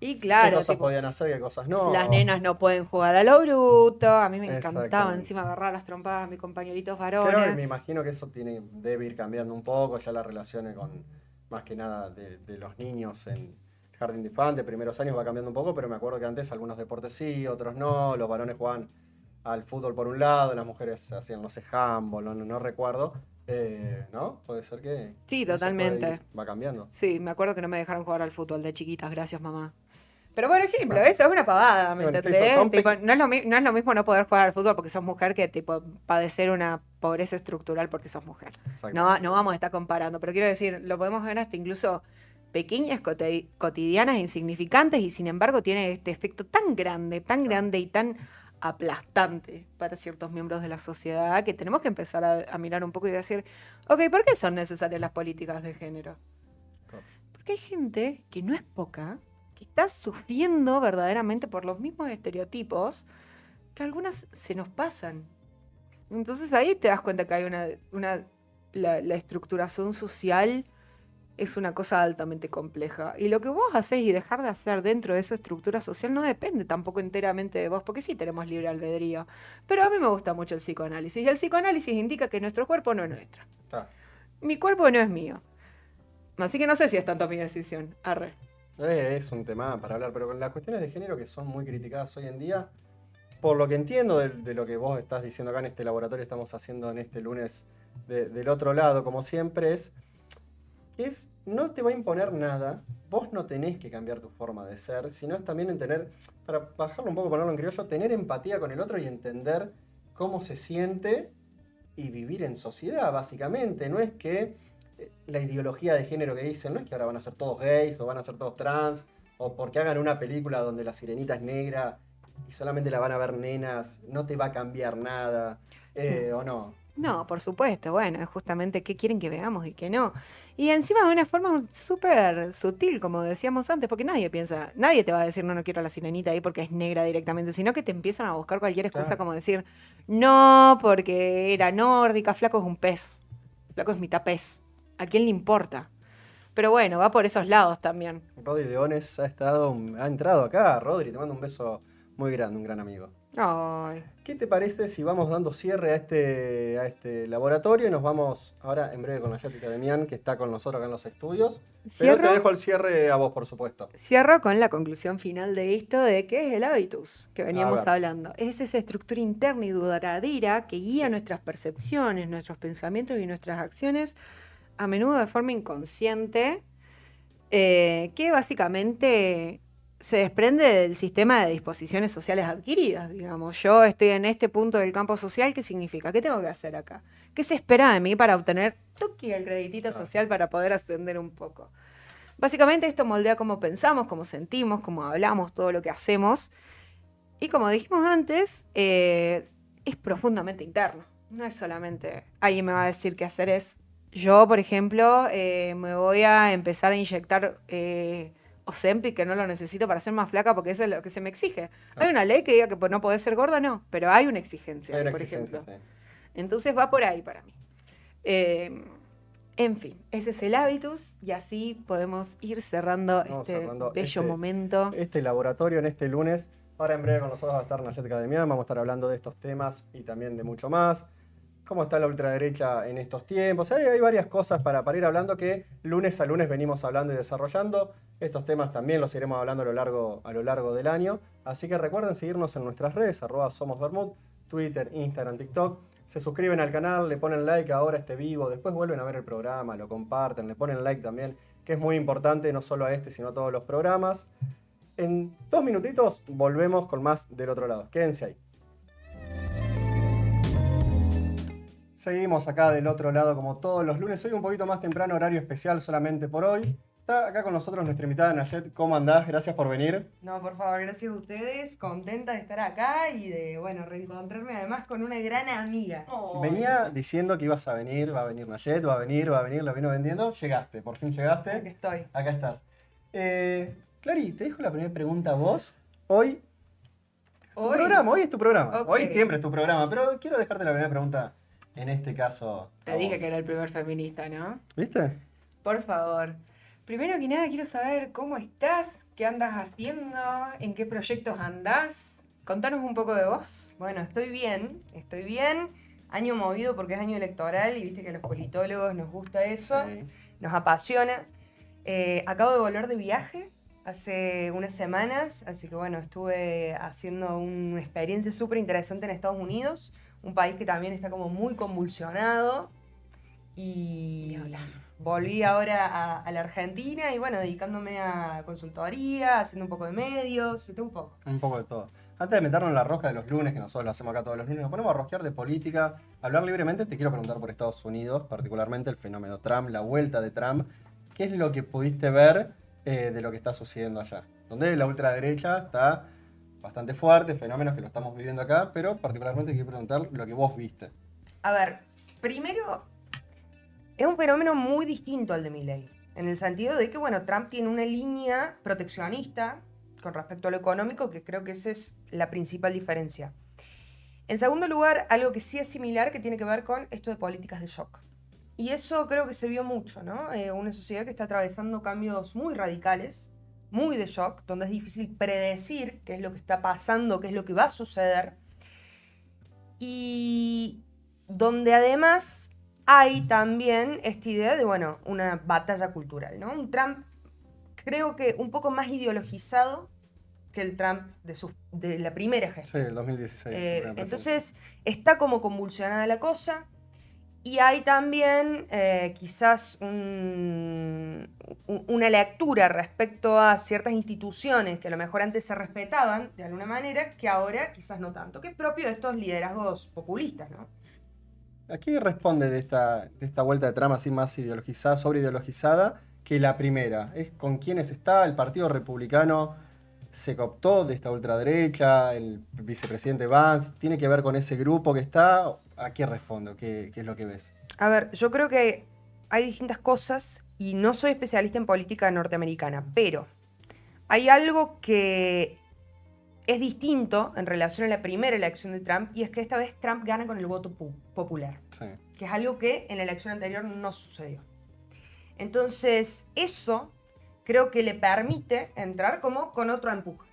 Y Qué claro, cosas tipo, podían hacer, qué cosas no. las nenas no pueden jugar a lo bruto. A mí me encantaba Exactamente. encima agarrar las trompadas a mis compañeritos Creo que varones. me imagino que eso debe ir cambiando un poco, ya las relaciones con, más que nada, de los niños en jardín de infantes, primeros años va cambiando un poco, pero me acuerdo que antes algunos deportes sí, otros no, los varones jugaban al fútbol por un lado, las mujeres hacían, no sé, handball, no recuerdo, ¿no? Puede ser que Sí, eso totalmente. va cambiando. Sí, me acuerdo que no me dejaron jugar al fútbol de chiquitas, gracias mamá. Pero por ejemplo, Bueno. eso es una pavada, ¿me Bueno, sí, entendés? son Tipo, no es lo mismo no poder jugar al fútbol porque sos mujer que tipo padecer una pobreza estructural porque sos mujer. Exacto. No vamos a estar comparando, pero quiero decir, lo podemos ver hasta incluso pequeñas, cotidianas, insignificantes, y sin embargo tiene este efecto tan grande y tan aplastante para ciertos miembros de la sociedad que tenemos que empezar a mirar un poco y decir, ok, ¿por qué son necesarias las políticas de género? Porque hay gente que no es poca, que está sufriendo verdaderamente por los mismos estereotipos que algunas se nos pasan. Entonces ahí te das cuenta que hay la estructuración social es una cosa altamente compleja. Y lo que vos hacés y dejar de hacer dentro de esa estructura social no depende tampoco enteramente de vos, porque sí tenemos libre albedrío. Pero a mí me gusta mucho el psicoanálisis. Y el psicoanálisis indica que nuestro cuerpo no es nuestro. Ah. Mi cuerpo no es mío. Así que no sé si es tanto mi decisión. Arre. Es un tema para hablar, pero con las cuestiones de género que son muy criticadas hoy en día, por lo que entiendo de lo que vos estás diciendo acá en este laboratorio, estamos haciendo en este lunes del otro lado, como siempre, no te va a imponer nada, vos no tenés que cambiar tu forma de ser, sino es también en tener, para bajarlo un poco, ponerlo en criollo, tener empatía con el otro y entender cómo se siente y vivir en sociedad, básicamente. No es que la ideología de género que dicen, no es que ahora van a ser todos gays o van a ser todos trans, o porque hagan una película donde la sirenita es negra y solamente la van a ver nenas, no te va a cambiar nada, ¿o no? No, por supuesto. Bueno, es justamente qué quieren que veamos y qué no. Y encima de una forma súper sutil, como decíamos antes, porque nadie te va a decir no quiero a la sirenita ahí porque es negra directamente, sino que te empiezan a buscar cualquier excusa, Claro. como decir, no, porque era nórdica, flaco es un pez, flaco es mitad pez, ¿a quién le importa? Pero bueno, va por esos lados también. Rodri Leones ha entrado acá. Rodri, te mando un beso muy grande, un gran amigo. Ay. ¿Qué te parece si vamos dando cierre a este laboratorio y nos vamos ahora en breve con la Yati Demián, que está con nosotros acá en los estudios? Pero te dejo el cierre a vos, por supuesto. Cierro con la conclusión final de esto de qué es el hábitus que veníamos ver. hablando. Es esa estructura interna y duradera que guía nuestras percepciones, nuestros pensamientos y nuestras acciones, a menudo de forma inconsciente, que básicamente se desprende del sistema de disposiciones sociales adquiridas. Digamos, yo estoy en este punto del campo social, ¿qué significa? ¿Qué tengo que hacer acá? ¿Qué se espera de mí para obtener el creditito social para poder ascender un poco? Básicamente esto moldea cómo pensamos, cómo sentimos, cómo hablamos, todo lo que hacemos. Y como dijimos antes, es profundamente interno. No es solamente alguien me va a decir qué hacer. Yo, por ejemplo, me voy a empezar a inyectar Ozempic, que no lo necesito para ser más flaca porque eso es lo que se me exige. ¿Hay una ley que diga que no podés ser gorda? No, pero hay una exigencia, por ejemplo. Sí. Entonces va por ahí para mí. En fin, ese es el hábitus y así podemos ir cerrando bello momento. Este laboratorio en este lunes. Ahora en breve con nosotros va a estar Nayet Academia. Vamos a estar hablando de estos temas y también de mucho más. Cómo está la ultraderecha en estos tiempos. Hay varias cosas para ir hablando que lunes a lunes venimos hablando y desarrollando. Estos temas también los iremos hablando a lo largo del año. Así que recuerden seguirnos en nuestras redes, @SomosVermut, Twitter, Instagram, TikTok. Se suscriben al canal, le ponen like ahora a este vivo, después vuelven a ver el programa, lo comparten, le ponen like también, que es muy importante no solo a este, sino a todos los programas. En 2 minutitos volvemos con más del otro lado. Quédense ahí. Seguimos acá del otro lado como todos los lunes. Hoy un poquito más temprano, horario especial solamente por hoy. está acá con nosotros nuestra invitada Nayet. ¿Cómo andás? Gracias por venir. No, por favor, gracias a ustedes. Contenta de estar acá y de, bueno, reencontrarme además con una gran amiga. Venía diciendo que ibas a venir, va a venir Nayet, va a venir, lo vino vendiendo. Llegaste, por fin llegaste. Aquí estoy. Acá estás. Clary, te dejo la primera pregunta a vos. Hoy es tu programa. Ok. Hoy siempre es tu programa, pero quiero dejarte la primera pregunta. En este caso. Te dije que era el primer feminista, ¿no? ¿Viste? Por favor. Primero que nada quiero saber cómo estás, qué andas haciendo, en qué proyectos andás. Contanos un poco de vos. Bueno, estoy bien. Año movido porque es año electoral y viste que a los politólogos nos gusta eso, Sí. nos apasiona. Acabo de volver de viaje hace unas semanas, así que bueno, estuve haciendo una experiencia súper interesante en Estados Unidos, un país que también está como muy convulsionado. Y volví ahora a la Argentina y bueno, dedicándome a consultoría, haciendo un poco de medios, un poco. Un poco de todo. Antes de meternos en la rosca de los lunes, que nosotros lo hacemos acá todos los lunes, nos ponemos a rosquear de política, a hablar libremente. Te quiero preguntar por Estados Unidos, particularmente el fenómeno Trump, la vuelta de Trump. ¿Qué es lo que pudiste ver de lo que está sucediendo allá? Donde la ultraderecha está bastante fuerte, fenómenos que lo estamos viviendo acá, pero particularmente quiero preguntar lo que vos viste. A ver, primero, es un fenómeno muy distinto al de Milei, en el sentido de que, bueno, Trump tiene una línea proteccionista con respecto a lo económico, que creo que esa es la principal diferencia. En segundo lugar, algo que sí es similar, que tiene que ver con esto de políticas de shock. Y eso creo que se vio mucho, ¿no? Una sociedad que está atravesando cambios muy radicales, muy de shock, donde es difícil predecir qué es lo que está pasando, qué es lo que va a suceder. Y donde además hay también esta idea de, bueno, una batalla cultural, ¿no? Un Trump, creo que un poco más ideologizado que el Trump de la primera gestión. Sí, el 2016. Entonces, está como convulsionada la cosa. Y hay también quizás una lectura respecto a ciertas instituciones que a lo mejor antes se respetaban de alguna manera, que ahora quizás no tanto, que es propio de estos liderazgos populistas, ¿no? ¿A qué responde de esta vuelta de Trump así más ideologizada, sobreideologizada que la primera? ¿Es con quiénes está? ¿El Partido Republicano se cooptó de esta ultraderecha? ¿El vicepresidente Vance? ¿Tiene que ver con ese grupo que está? ¿A qué responde? ¿Qué es lo que ves? A ver, yo creo que hay distintas cosas y no soy especialista en política norteamericana, pero hay algo que es distinto en relación a la primera elección de Trump, y es que esta vez Trump gana con el voto popular, Sí. que es algo que en la elección anterior no sucedió. Entonces, eso creo que le permite entrar como con otro empuje,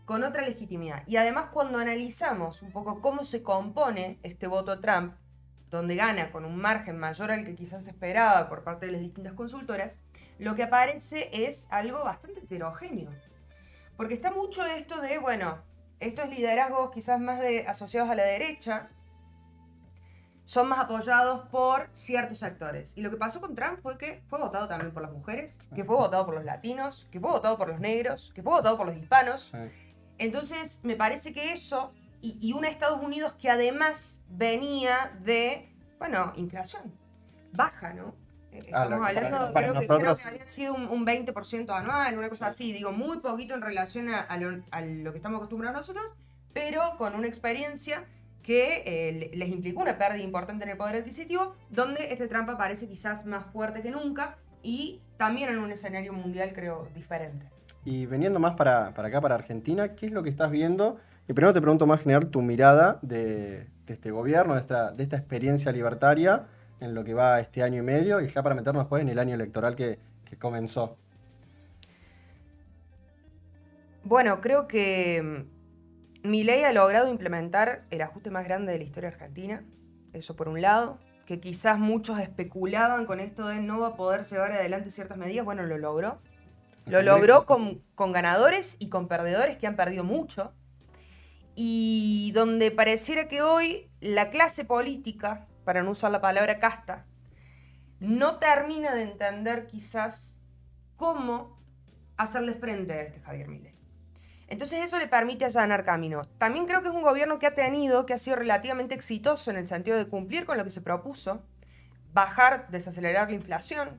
con otra legitimidad. Y además, cuando analizamos un poco cómo se compone este voto Trump, donde gana con un margen mayor al que quizás se esperaba por parte de las distintas consultoras, lo que aparece es algo bastante heterogéneo. Porque está mucho esto de, bueno, estos liderazgos quizás más asociados a la derecha son más apoyados por ciertos sectores. Y lo que pasó con Trump fue que fue votado también por las mujeres, que fue votado por los latinos, que fue votado por los negros, que fue votado por los hispanos. Sí. Entonces, me parece que eso, y un Estados Unidos que además venía de, bueno, inflación baja, ¿no? Estamos hablando, creo que había sido un 20% anual, una cosa así, digo, muy poquito en relación a lo que estamos acostumbrados nosotros, pero con una experiencia que les implicó una pérdida importante en el poder adquisitivo, donde este Trump aparece quizás más fuerte que nunca y también en un escenario mundial, creo, diferente. Y veniendo más para acá, para Argentina, ¿qué es lo que estás viendo? Y primero te pregunto más general tu mirada de este gobierno, de esta experiencia libertaria en lo que va este año y medio, y ya para meternos después en el año electoral que comenzó. Bueno, creo que Milei ha logrado implementar el ajuste más grande de la historia argentina, eso por un lado, que quizás muchos especulaban con esto de no va a poder llevar adelante ciertas medidas, bueno, lo logró. Lo logró con ganadores y con perdedores que han perdido mucho, y donde pareciera que hoy la clase política, para no usar la palabra casta, no termina de entender quizás cómo hacerle frente a este Javier Milei. Entonces eso le permite allanar camino. También creo que es un gobierno que ha sido relativamente exitoso en el sentido de cumplir con lo que se propuso, bajar, desacelerar la inflación,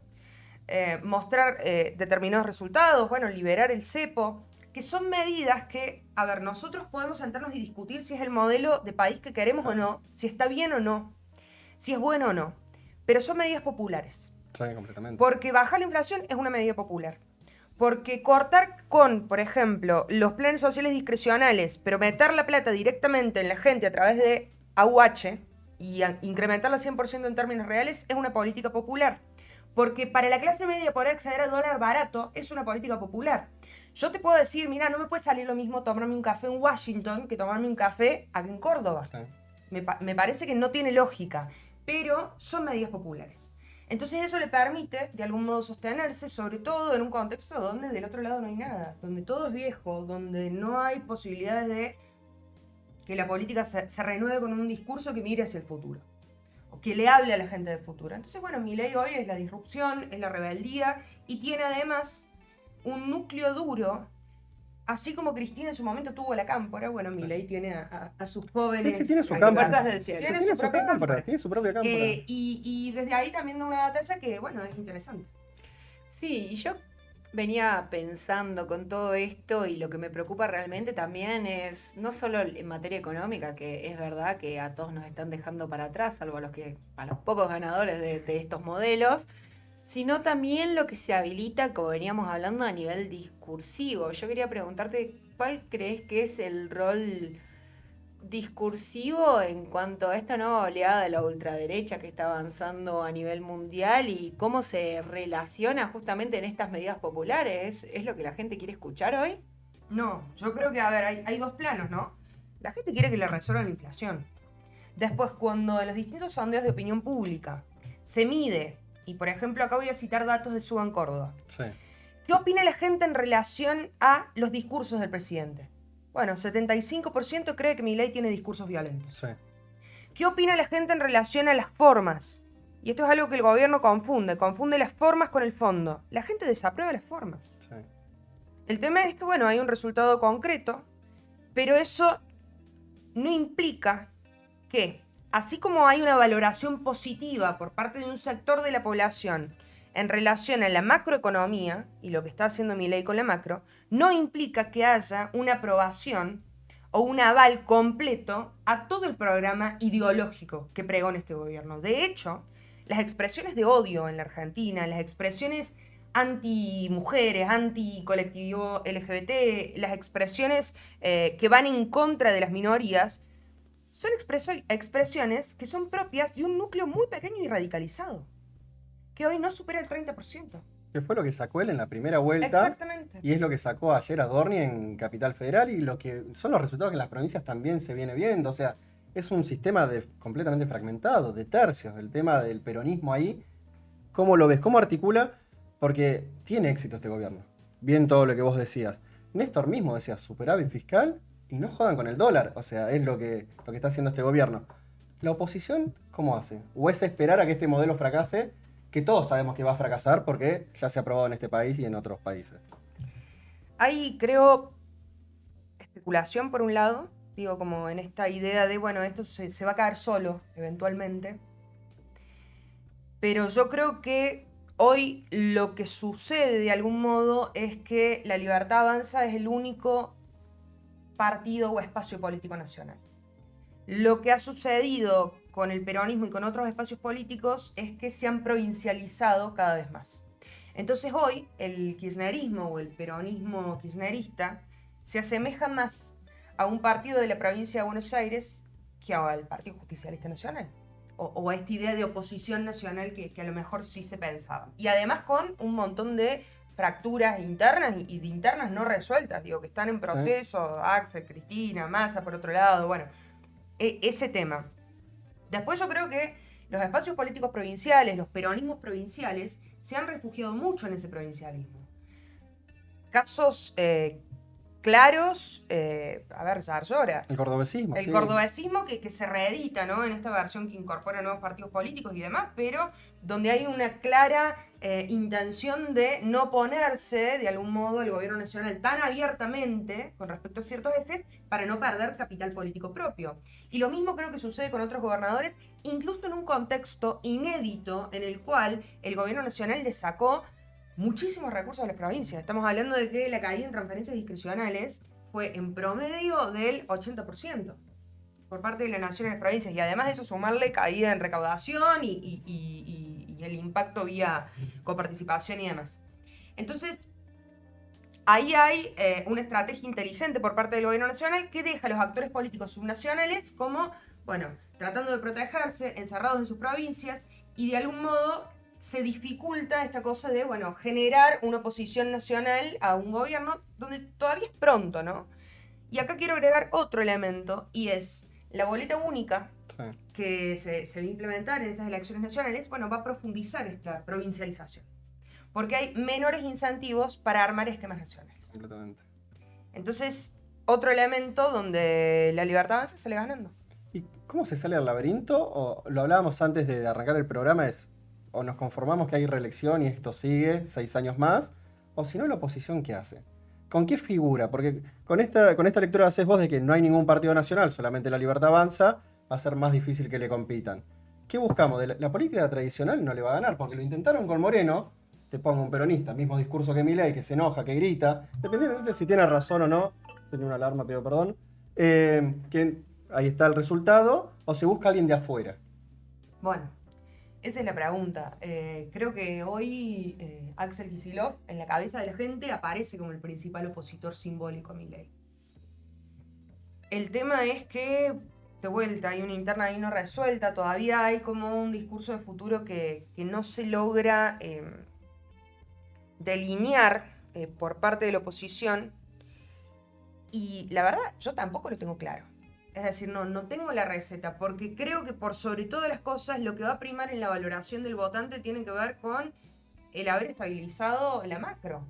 mostrar determinados resultados, bueno, liberar el cepo, que son medidas que, a ver, nosotros podemos sentarnos y discutir si es el modelo de país que queremos o no, si está bien o no, si es bueno o no, pero son medidas populares. Sí, completamente. Porque bajar la inflación es una medida popular. Porque cortar con, por ejemplo, los planes sociales discrecionales, pero meter la plata directamente en la gente a través de AUH y incrementarla 100% en términos reales es una política popular. Porque para la clase media poder acceder al dólar barato es una política popular. Yo te puedo decir, mira, no me puede salir lo mismo tomarme un café en Washington que tomarme un café aquí en Córdoba. Sí. Me parece que no tiene lógica, pero son medidas populares. Entonces eso le permite, de algún modo, sostenerse, sobre todo en un contexto donde del otro lado no hay nada, donde todo es viejo, donde no hay posibilidades de que la política se renueve con un discurso que mire hacia el futuro, o que le hable a la gente del futuro. Entonces, bueno, Milei hoy es la disrupción, es la rebeldía, y tiene además un núcleo duro, así como Cristina en su momento tuvo la cámpora. Bueno, Milei tiene a sus jóvenes. Sí, que tiene su Las cámpora. puertas del cielo. Tiene su propia cámpora. Tiene su propia cámpora. Y desde ahí también da una batalla que, bueno, es interesante. Sí, y yo venía pensando con todo esto y lo que me preocupa realmente también es no solo en materia económica, que es verdad que a todos nos están dejando para atrás, salvo a los pocos ganadores de estos modelos, sino también lo que se habilita, como veníamos hablando, a nivel discursivo. Yo quería preguntarte, ¿cuál crees que es el rol discursivo en cuanto a esta nueva oleada de la ultraderecha que está avanzando a nivel mundial y cómo se relaciona justamente en estas medidas populares? ¿Es lo que la gente quiere escuchar hoy? No, yo creo que, a ver, hay dos planos, ¿no? La gente quiere que le resuelvan la inflación. Después, cuando en los distintos sondeos de opinión pública se mide, y por ejemplo acá voy a citar datos de Suban Córdoba, Sí. ¿qué opina la gente en relación a los discursos del presidente? Bueno, 75% cree que Milei tiene discursos violentos. Sí. ¿Qué opina la gente en relación a las formas? Y esto es algo que el gobierno confunde las formas con el fondo. La gente desaprueba las formas. Sí. El tema es que, bueno, hay un resultado concreto, pero eso no implica que, así como hay una valoración positiva por parte de un sector de la población en relación a la macroeconomía y lo que está haciendo Milei con la macro, no implica que haya una aprobación o un aval completo a todo el programa ideológico que pregona este gobierno. De hecho, las expresiones de odio en la Argentina, las expresiones anti-mujeres, anti-colectivo LGBT, las expresiones que van en contra de las minorías, son expresiones que son propias de un núcleo muy pequeño y radicalizado, que hoy no supera el 30%. Que fue lo que sacó él en la primera vuelta. Exactamente. Y es lo que sacó ayer Adorni en Capital Federal y lo que son los resultados que en las provincias también se viene viendo. O sea, es un sistema completamente fragmentado, de tercios. El tema del peronismo ahí, ¿cómo lo ves? ¿Cómo articula? Porque tiene éxito este gobierno. Bien todo lo que vos decías. Néstor mismo decía superávit fiscal y no jodan con el dólar. O sea, es lo que está haciendo este gobierno. ¿La oposición cómo hace? ¿O es esperar a que este modelo fracase? Que todos sabemos que va a fracasar porque ya se ha aprobado en este país y en otros países. Hay, creo, especulación por un lado, digo, como en esta idea de, bueno, esto se va a caer solo, eventualmente. Pero yo creo que hoy lo que sucede de algún modo es que La Libertad Avanza es el único partido o espacio político nacional. Lo que ha sucedido con el peronismo y con otros espacios políticos es que se han provincializado cada vez más. Entonces hoy el kirchnerismo o el peronismo kirchnerista se asemeja más a un partido de la provincia de Buenos Aires que al Partido Justicialista Nacional. O a esta idea de oposición nacional que a lo mejor sí se pensaba. Y además con un montón de fracturas internas y de internas no resueltas, digo, que están en proceso, sí. Axel, Cristina, Massa por otro lado, bueno, ese tema. Después yo creo que los espacios políticos provinciales, los peronismos provinciales, se han refugiado mucho en ese provincialismo. Casos claros, a ver, ya llora. El cordobesismo. El cordobesismo que se reedita, ¿no? En esta versión que incorpora nuevos partidos políticos y demás, pero donde hay una clara intención de no ponerse, de algún modo, el gobierno nacional tan abiertamente con respecto a ciertos ejes para no perder capital político propio. Y lo mismo creo que sucede con otros gobernadores, incluso en un contexto inédito en el cual el gobierno nacional le sacó muchísimos recursos a las provincias. Estamos hablando de que la caída en transferencias discrecionales fue en promedio del 80% por parte de la nación en las provincias. Y además de eso, sumarle caída en recaudación y el impacto vía coparticipación y demás. Entonces, ahí hay una estrategia inteligente por parte del gobierno nacional que deja a los actores políticos subnacionales como, bueno, tratando de protegerse, encerrados en sus provincias, y de algún modo se dificulta esta cosa de, bueno, generar una oposición nacional a un gobierno donde todavía es pronto, ¿no? Y acá quiero agregar otro elemento, y es la boleta única que se va a implementar en estas elecciones nacionales, bueno, va a profundizar esta provincialización. Porque hay menores incentivos para armar esquemas nacionales. Completamente. Entonces, otro elemento donde la Libertad Avanza sale ganando. ¿Y cómo se sale al laberinto? O lo hablábamos antes de arrancar el programa, es o nos conformamos que hay reelección y esto sigue 6 años más, o si no, la oposición, ¿qué hace? ¿Con qué figura? Porque con esta lectura haces vos de que no hay ningún partido nacional, solamente la Libertad Avanza, va a ser más difícil que le compitan. ¿Qué buscamos? La política tradicional no le va a ganar, porque lo intentaron con Moreno. Te pongo un peronista, mismo discurso que Milei, que se enoja, que grita, dependientemente de si tiene razón o no, tenía una alarma, pido perdón, que ahí está el resultado, o se busca alguien de afuera. Bueno, esa es la pregunta. Creo que hoy Axel Kicillof, en la cabeza de la gente, aparece como el principal opositor simbólico a Milei. El tema es que, de vuelta, hay una interna ahí no resuelta, todavía hay como un discurso de futuro que no se logra delinear por parte de la oposición, y la verdad yo tampoco lo tengo claro. Es decir, no tengo la receta, porque creo que por sobre todas las cosas lo que va a primar en la valoración del votante tiene que ver con el haber estabilizado la macro.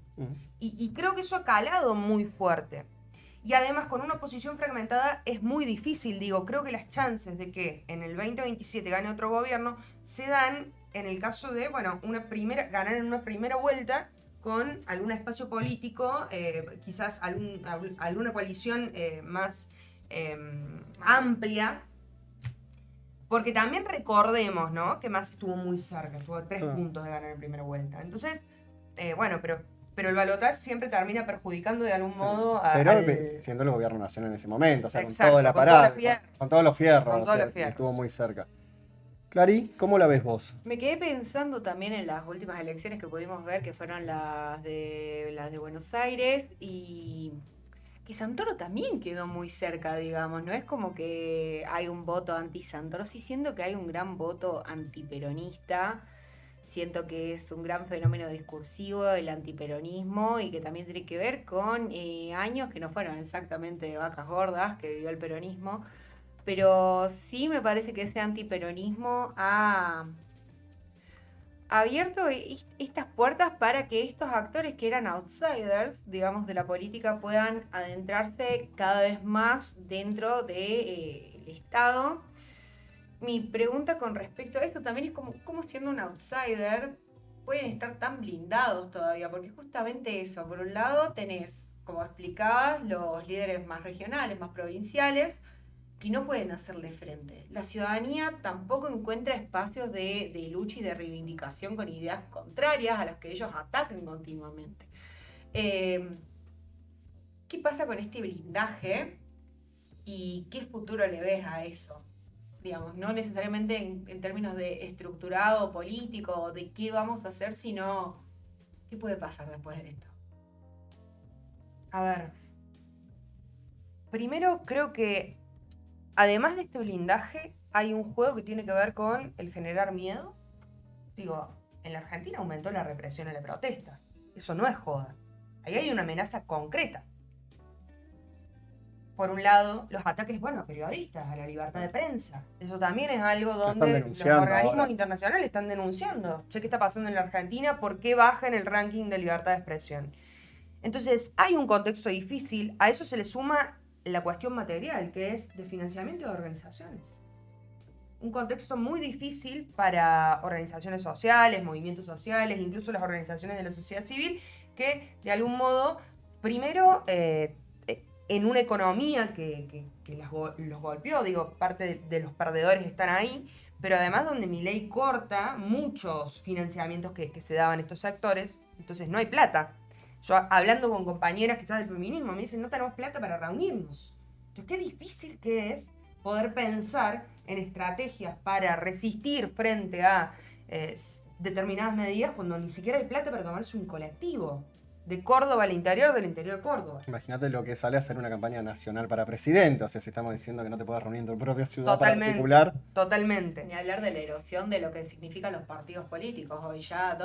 Y creo que eso ha calado muy fuerte. Y además con una oposición fragmentada es muy difícil, creo que las chances de que en el 2027 gane otro gobierno se dan en el caso de, bueno, ganar en una primera vuelta con algún espacio político, quizás alguna coalición más amplia, porque también recordemos, ¿no?, que Massa estuvo muy cerca, estuvo a 3 puntos de ganar en primera vuelta. Entonces, bueno, pero el balotaje siempre termina perjudicando de algún modo siendo el gobierno nacional en ese momento, o sea, exacto, con todo el aparato, con todos los fierros. Estuvo muy cerca. Clary, ¿cómo la ves vos? Me quedé pensando también en las últimas elecciones que pudimos ver, que fueron las de Buenos Aires, y que Santoro también quedó muy cerca, digamos. No es como que hay un voto anti-Santoro, sí siento que hay un gran voto antiperonista. Siento que es un gran fenómeno discursivo el antiperonismo, y que también tiene que ver con años que no fueron exactamente de vacas gordas que vivió el peronismo, pero sí me parece que ese antiperonismo ha abierto estas puertas para que estos actores que eran outsiders, digamos, de la política, puedan adentrarse cada vez más dentro del Estado. Mi pregunta con respecto a esto también es cómo siendo un outsider pueden estar tan blindados todavía, porque justamente eso, por un lado tenés, como explicabas, los líderes más regionales, más provinciales, que no pueden hacerle frente. La ciudadanía tampoco encuentra espacios de lucha y de reivindicación con ideas contrarias a las que ellos atacan continuamente. ¿Qué pasa con este blindaje y qué futuro le ves a eso? Digamos, no necesariamente en términos de estructurado político o de qué vamos a hacer, sino qué puede pasar después de esto. A ver, primero creo que además de este blindaje, hay un juego que tiene que ver con el generar miedo. En la Argentina aumentó la represión a la protesta. Eso no es joda. Ahí hay una amenaza concreta. Por un lado, los ataques, a periodistas, a la libertad de prensa. Eso también es algo donde los organismos internacionales están denunciando. Che, ¿qué está pasando en la Argentina? ¿Por qué baja en el ranking de libertad de expresión? Entonces, hay un contexto difícil. A eso se le suma la cuestión material, que es de financiamiento de organizaciones. Un contexto muy difícil para organizaciones sociales, movimientos sociales, incluso las organizaciones de la sociedad civil, que de algún modo, primero, en una economía que los golpeó, parte de los perdedores están ahí, pero además donde Milei corta muchos financiamientos que se daban a estos actores, entonces no hay plata. Yo hablando con compañeras quizás del feminismo, me dicen, no tenemos plata para reunirnos. Entonces, qué difícil que es poder pensar en estrategias para resistir frente a determinadas medidas cuando ni siquiera hay plata para tomarse un colectivo. De Córdoba al interior, del interior de Córdoba. Imagínate lo que sale a hacer una campaña nacional para presidente. O sea, si estamos diciendo que no te puedes reunir en tu propia ciudad Totalmente, para articular. Totalmente. Ni hablar de la erosión de lo que significan los partidos políticos. Hoy ya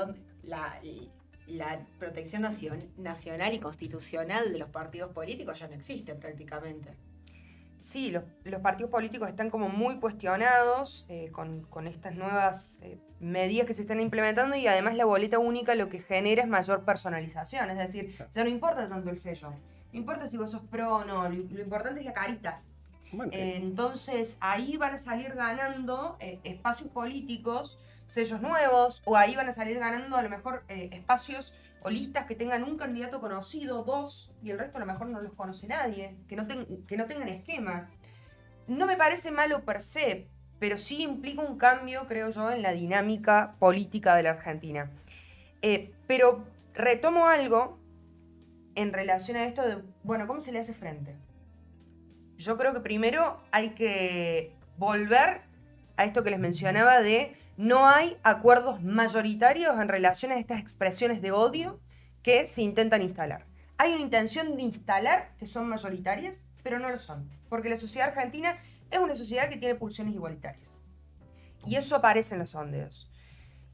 la protección nacional y constitucional de los partidos políticos ya no existe prácticamente. Sí, los partidos políticos están como muy cuestionados con estas nuevas medidas que se están implementando y además la boleta única lo que genera es mayor personalización, es decir, ya no importa tanto el sello, no importa si vos sos pro o no, lo importante es la carita. Bueno, Entonces ahí van a salir ganando espacios políticos, sellos nuevos, o ahí van a salir ganando a lo mejor espacios o listas que tengan un candidato conocido, dos, y el resto a lo mejor no los conoce nadie, que no tengan esquema. No me parece malo per se, pero sí implica un cambio, creo yo, en la dinámica política de la Argentina. Pero retomo algo en relación a esto de, bueno, ¿cómo se le hace frente? Yo creo que primero hay que volver a esto que les mencionaba de no hay acuerdos mayoritarios en relación a estas expresiones de odio que se intentan instalar. Hay una intención de instalar que son mayoritarias, pero no lo son, porque la sociedad argentina es una sociedad que tiene pulsiones igualitarias. Y eso aparece en los sondeos.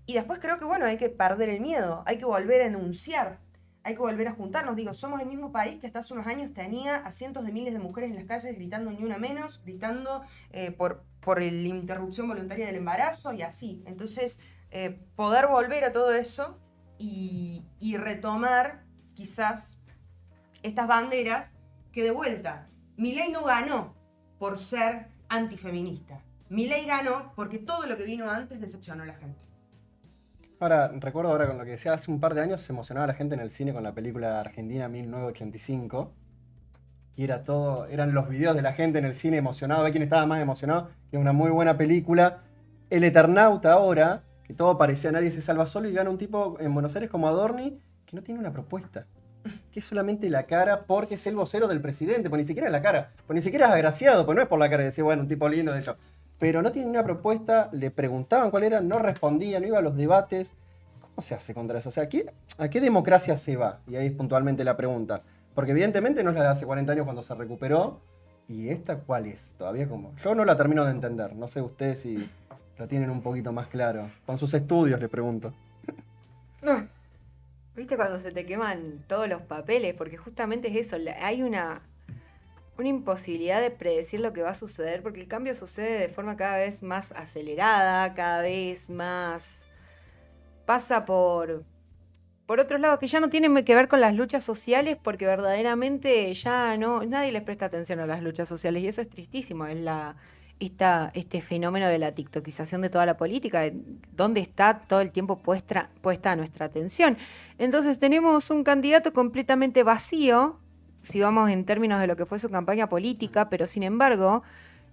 Y después creo que, bueno, hay que perder el miedo, hay que volver a enunciar, hay que volver a juntarnos. Digo, somos el mismo país que hasta hace unos años tenía a cientos de miles de mujeres en las calles gritando ni una menos, gritando por la interrupción voluntaria del embarazo y así. Entonces, poder volver a todo eso y retomar quizás estas banderas que de vuelta, Milei no ganó por ser antifeminista. Milei ganó porque todo lo que vino antes decepcionó a la gente. ahora, recuerdo ahora con lo que decía, hace un par de años se emocionaba la gente en el cine con la película argentina 1985. Y eran los videos de la gente en el cine emocionado, a ver quién estaba más emocionado, que es una muy buena película. El Eternauta ahora, que todo parecía nadie se salva solo y gana un tipo en Buenos Aires como Adorni, que no tiene una propuesta. Que es solamente la cara porque es el vocero del presidente, pues ni siquiera es la cara, pues ni siquiera es agraciado, pues no es por la cara de decir, bueno, un tipo lindo de ellos. Pero no tiene una propuesta, le preguntaban cuál era, no respondía, no iba a los debates. ¿Cómo se hace contra eso? O sea, ¿a qué democracia se va? Y ahí es puntualmente la pregunta. Porque evidentemente no es la de hace 40 años cuando se recuperó. ¿Y esta cuál es? Todavía como... Yo no la termino de entender. No sé ustedes si lo tienen un poquito más claro. Con sus estudios le pregunto. ¿Viste cuando se te queman todos los papeles? Porque justamente es eso. Hay una imposibilidad de predecir lo que va a suceder. Porque el cambio sucede de forma cada vez más acelerada. Cada vez más... Pasa por otros lados que ya no tienen que ver con las luchas sociales, porque verdaderamente ya no, nadie les presta atención a las luchas sociales, y eso es tristísimo, es este fenómeno de la tiktokización de toda la política, donde está todo el tiempo puesta nuestra atención. Entonces tenemos un candidato completamente vacío, si vamos en términos de lo que fue su campaña política, pero sin embargo,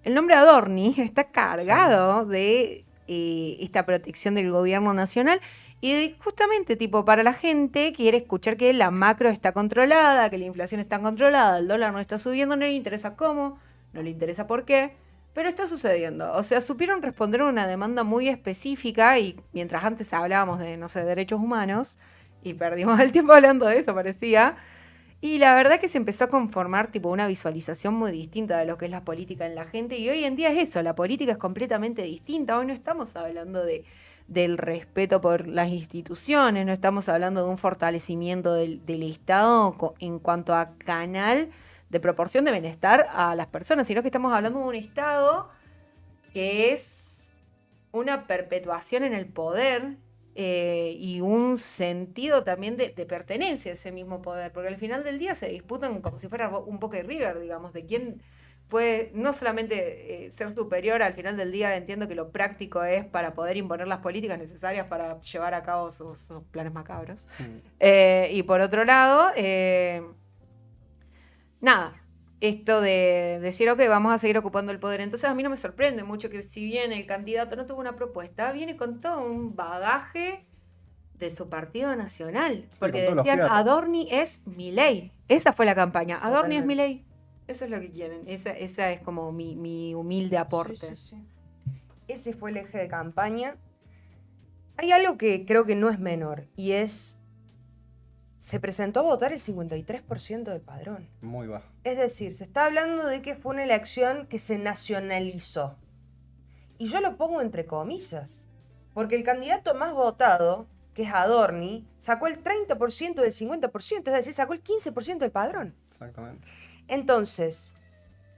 el nombre Adorni está cargado de esta protección del gobierno nacional. Y justamente, tipo, para la gente quiere escuchar que la macro está controlada, que la inflación está controlada, el dólar no está subiendo, no le interesa cómo, no le interesa por qué, pero está sucediendo. O sea, supieron responder a una demanda muy específica y mientras antes hablábamos de, no sé, derechos humanos, y perdimos el tiempo hablando de eso, parecía, y la verdad que se empezó a conformar, tipo, una visualización muy distinta de lo que es la política en la gente, y hoy en día es eso, la política es completamente distinta. Hoy no estamos hablando del respeto por las instituciones, no estamos hablando de un fortalecimiento del Estado en cuanto a canal de proporción de bienestar a las personas, sino que estamos hablando de un Estado que es una perpetuación en el poder y un sentido también de pertenencia a ese mismo poder, porque al final del día se disputan como si fuera un Boca y River, digamos, de quién puede no solamente ser superior. Al final del día entiendo que lo práctico es para poder imponer las políticas necesarias para llevar a cabo sus planes macabros. Y por otro lado, nada, esto de decir, ok, vamos a seguir ocupando el poder. Entonces a mí no me sorprende mucho que si bien el candidato no tuvo una propuesta, viene con todo un bagaje de su partido nacional. Sí, Porque con todos los decían, fiatos. Adorni es Milei. Esa fue la campaña. Adorni es Totalmente. Milei. Eso es lo que quieren. Esa es como mi humilde aporte. Sí, sí, sí. Ese fue el eje de campaña. Hay algo que creo que no es menor, y es, se presentó a votar el 53% del padrón. Muy bajo. Es decir, se está hablando de que fue una elección que se nacionalizó. Y yo lo pongo entre comillas, porque el candidato más votado, que es Adorni, sacó el 30% del 50%, es decir, sacó el 15% del padrón. Exactamente. Entonces,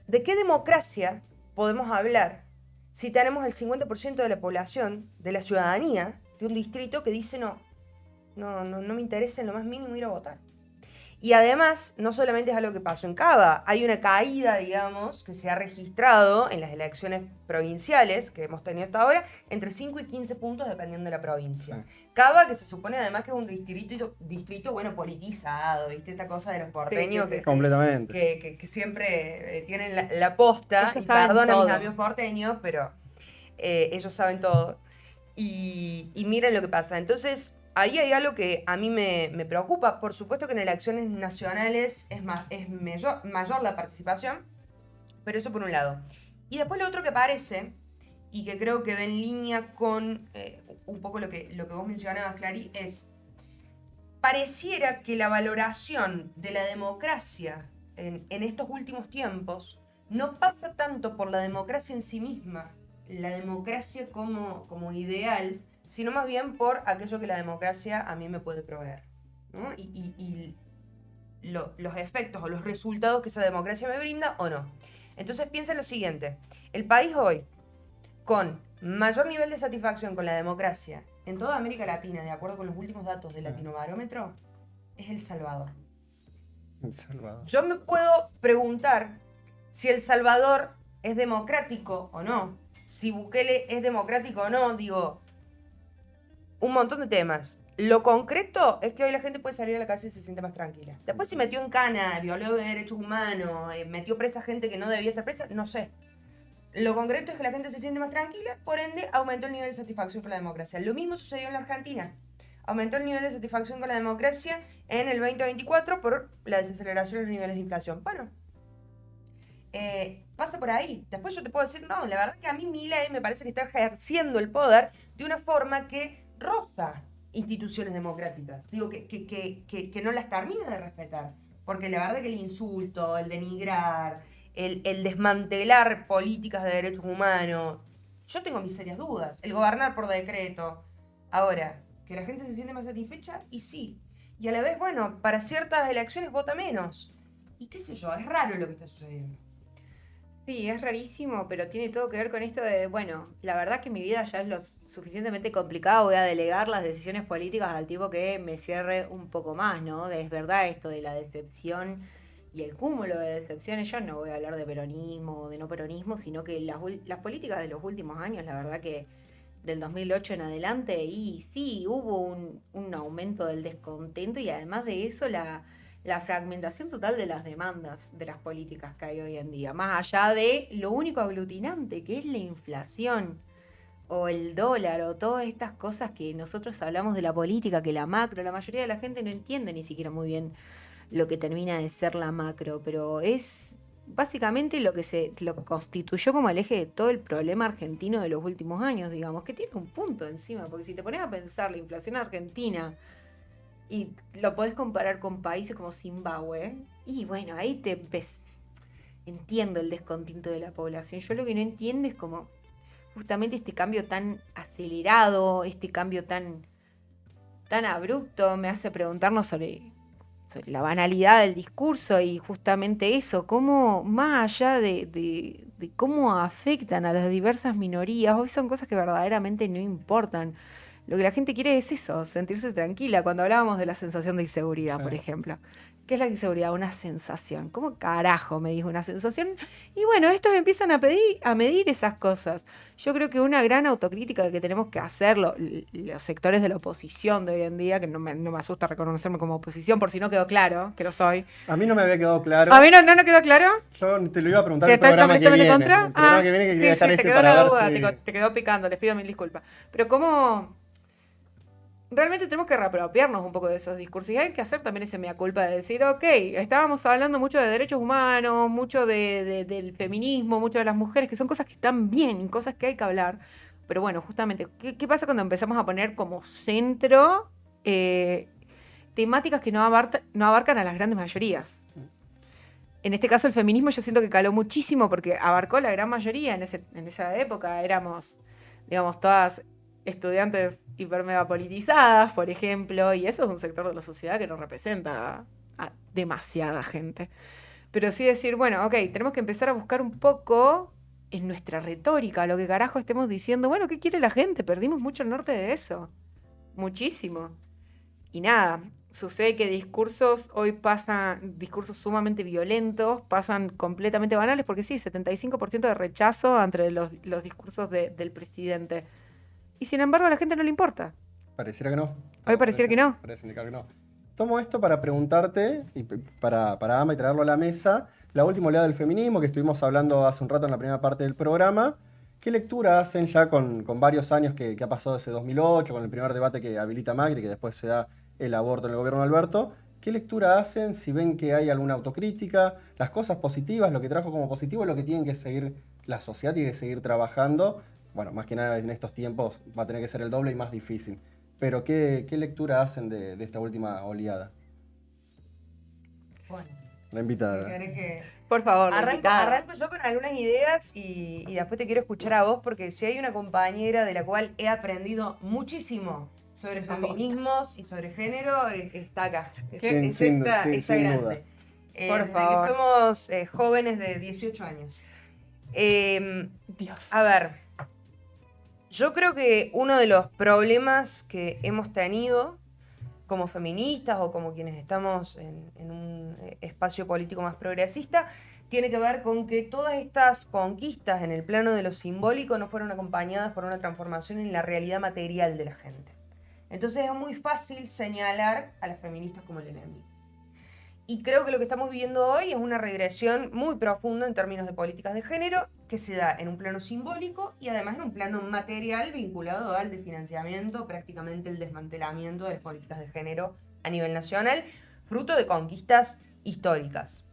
¿de qué democracia podemos hablar si tenemos el 50% de la población, de la ciudadanía, de un distrito que dice no me interesa en lo más mínimo ir a votar? Y además, no solamente es algo que pasó en Cava, hay una caída, digamos, que se ha registrado en las elecciones provinciales que hemos tenido hasta ahora, entre 5 y 15 puntos dependiendo de la provincia. Sí. Cava, que se supone además que es un distrito bueno, politizado, ¿viste? Esta cosa de los porteños Sí, sí, sí. Completamente. que siempre tienen la posta, Ellos y saben perdón a mis todo. amigos porteños, pero ellos saben todo. Y miren lo que pasa. Entonces, ahí hay algo que a mí me preocupa. Por supuesto que en elecciones nacionales es mayor la participación, pero eso por un lado. Y después lo otro que parece, y que creo que va en línea con un poco lo que vos mencionabas, Clary, es, pareciera que la valoración de la democracia en estos últimos tiempos no pasa tanto por la democracia en sí misma, la democracia como ideal, sino más bien por aquello que la democracia a mí me puede proveer, ¿no? Y los efectos o los resultados que esa democracia me brinda o no. Entonces piensa en lo siguiente, el país hoy con mayor nivel de satisfacción con la democracia en toda América Latina, de acuerdo con los últimos datos del Latinobarómetro, es El Salvador. El Salvador. Yo me puedo preguntar si El Salvador es democrático o no, si Bukele es democrático o no, digo, un montón de temas. Lo concreto es que hoy la gente puede salir a la calle y se siente más tranquila. Después se metió en cana, violó derechos humanos, metió presa gente que no debía estar presa, no sé. Lo concreto es que la gente se siente más tranquila, por ende aumentó el nivel de satisfacción con la democracia. Lo mismo sucedió en la Argentina. Aumentó el nivel de satisfacción con la democracia en el 2024 por la desaceleración de los niveles de inflación. Bueno, pasa por ahí. Después yo te puedo decir, no, la verdad que a mí Milei me parece que está ejerciendo el poder de una forma que roza instituciones democráticas. Digo, que no las termina de respetar. Porque la verdad que el insulto, el denigrar, el desmantelar políticas de derechos humanos, yo tengo mis serias dudas. El gobernar por decreto. Ahora, que la gente se siente más satisfecha, y sí. Y a la vez, bueno, para ciertas elecciones vota menos. Y qué sé yo, es raro lo que está sucediendo. Sí, es rarísimo, pero tiene todo que ver con esto de, bueno, la verdad que mi vida ya es lo suficientemente complicada, voy a delegar las decisiones políticas al tipo que me cierre un poco más, ¿no? Es verdad esto de la decepción y el cúmulo de decepciones. Yo no voy a hablar de peronismo o de no peronismo, sino que las políticas de los últimos años, la verdad que del 2008 en adelante, y sí, hubo un aumento del descontento y además de eso la fragmentación total de las demandas de las políticas que hay hoy en día, más allá de lo único aglutinante que es la inflación o el dólar o todas estas cosas que nosotros hablamos de la política, que la macro, la mayoría de la gente no entiende ni siquiera muy bien lo que termina de ser la macro, pero es básicamente lo que lo constituyó como el eje de todo el problema argentino de los últimos años, digamos, que tiene un punto encima, porque si te pones a pensar la inflación argentina y lo podés comparar con países como Zimbabue, y bueno, ahí entiendo el descontento de la población. Yo lo que no entiendo es como justamente este cambio tan acelerado, este cambio tan abrupto, me hace preguntarnos sobre la banalidad del discurso y justamente eso, cómo más allá de cómo afectan a las diversas minorías, hoy son cosas que verdaderamente no importan. Lo que la gente quiere es eso, sentirse tranquila. Cuando hablábamos de la sensación de inseguridad, Sí. por ejemplo. ¿Qué es la inseguridad? Una sensación. ¿Cómo carajo me dijo una sensación? Y bueno, estos empiezan a medir esas cosas. Yo creo que una gran autocrítica que tenemos que hacer los sectores de la oposición de hoy en día, que no me asusta reconocerme como oposición, por si no quedó claro, que lo soy. A mí no me había quedado claro. ¿A mí no quedó claro? Yo te lo iba a preguntar ¿Que el estoy programa que completamente viene. contra? El programa que viene que quería dejar te este quedó para la ver duda, si... te quedó picando, les pido mil disculpas. Pero ¿cómo...? Realmente tenemos que reapropiarnos un poco de esos discursos y hay que hacer también ese mea culpa de decir, ok, estábamos hablando mucho de derechos humanos, mucho del feminismo, mucho de las mujeres, que son cosas que están bien y cosas que hay que hablar. Pero bueno, justamente, ¿qué pasa cuando empezamos a poner como centro temáticas que no abarcan a las grandes mayorías? En este caso el feminismo yo siento que caló muchísimo porque abarcó la gran mayoría en esa época. Éramos, digamos, todas estudiantes hipermega politizadas, por ejemplo, y eso es un sector de la sociedad que no representa a demasiada gente. Pero sí decir, bueno, ok, tenemos que empezar a buscar un poco en nuestra retórica lo que carajo estemos diciendo. Bueno, ¿qué quiere la gente? Perdimos mucho el norte de eso. Muchísimo. Y nada, sucede que discursos hoy pasan, discursos sumamente violentos, pasan completamente banales, porque sí, 75% de rechazo entre los discursos del presidente. Y sin embargo a la gente no le importa. Pareciera que no. Hoy pareciera que no. Parece indicar que no. Tomo esto para preguntarte, y para Ama y traerlo a la mesa, la última oleada del feminismo que estuvimos hablando hace un rato en la primera parte del programa. ¿Qué lectura hacen ya con varios años que ha pasado desde 2008, con el primer debate que habilita Macri, que después se da el aborto en el gobierno de Alberto? ¿Qué lectura hacen si ven que hay alguna autocrítica, las cosas positivas, lo que trajo como positivo, lo que tienen que seguir la sociedad y que seguir trabajando? Bueno, más que nada en estos tiempos va a tener que ser el doble y más difícil. Pero ¿qué lectura hacen de esta última oleada? Bueno, La invitada. ¿querés que Por favor, arranco yo con algunas ideas y después te quiero escuchar a vos porque si hay una compañera de la cual he aprendido muchísimo sobre feminismos y sobre género, está acá. Sin grande. duda. Por Desde favor. que somos jóvenes de 18 años. Dios. A ver, yo creo que uno de los problemas que hemos tenido como feministas o como quienes estamos en un espacio político más progresista tiene que ver con que todas estas conquistas en el plano de lo simbólico no fueron acompañadas por una transformación en la realidad material de la gente. Entonces es muy fácil señalar a las feministas como el enemigo. Y creo que lo que estamos viviendo hoy es una regresión muy profunda en términos de políticas de género que se da en un plano simbólico y además en un plano material vinculado al desfinanciamiento, prácticamente el desmantelamiento de las políticas de género a nivel nacional, fruto de conquistas históricas.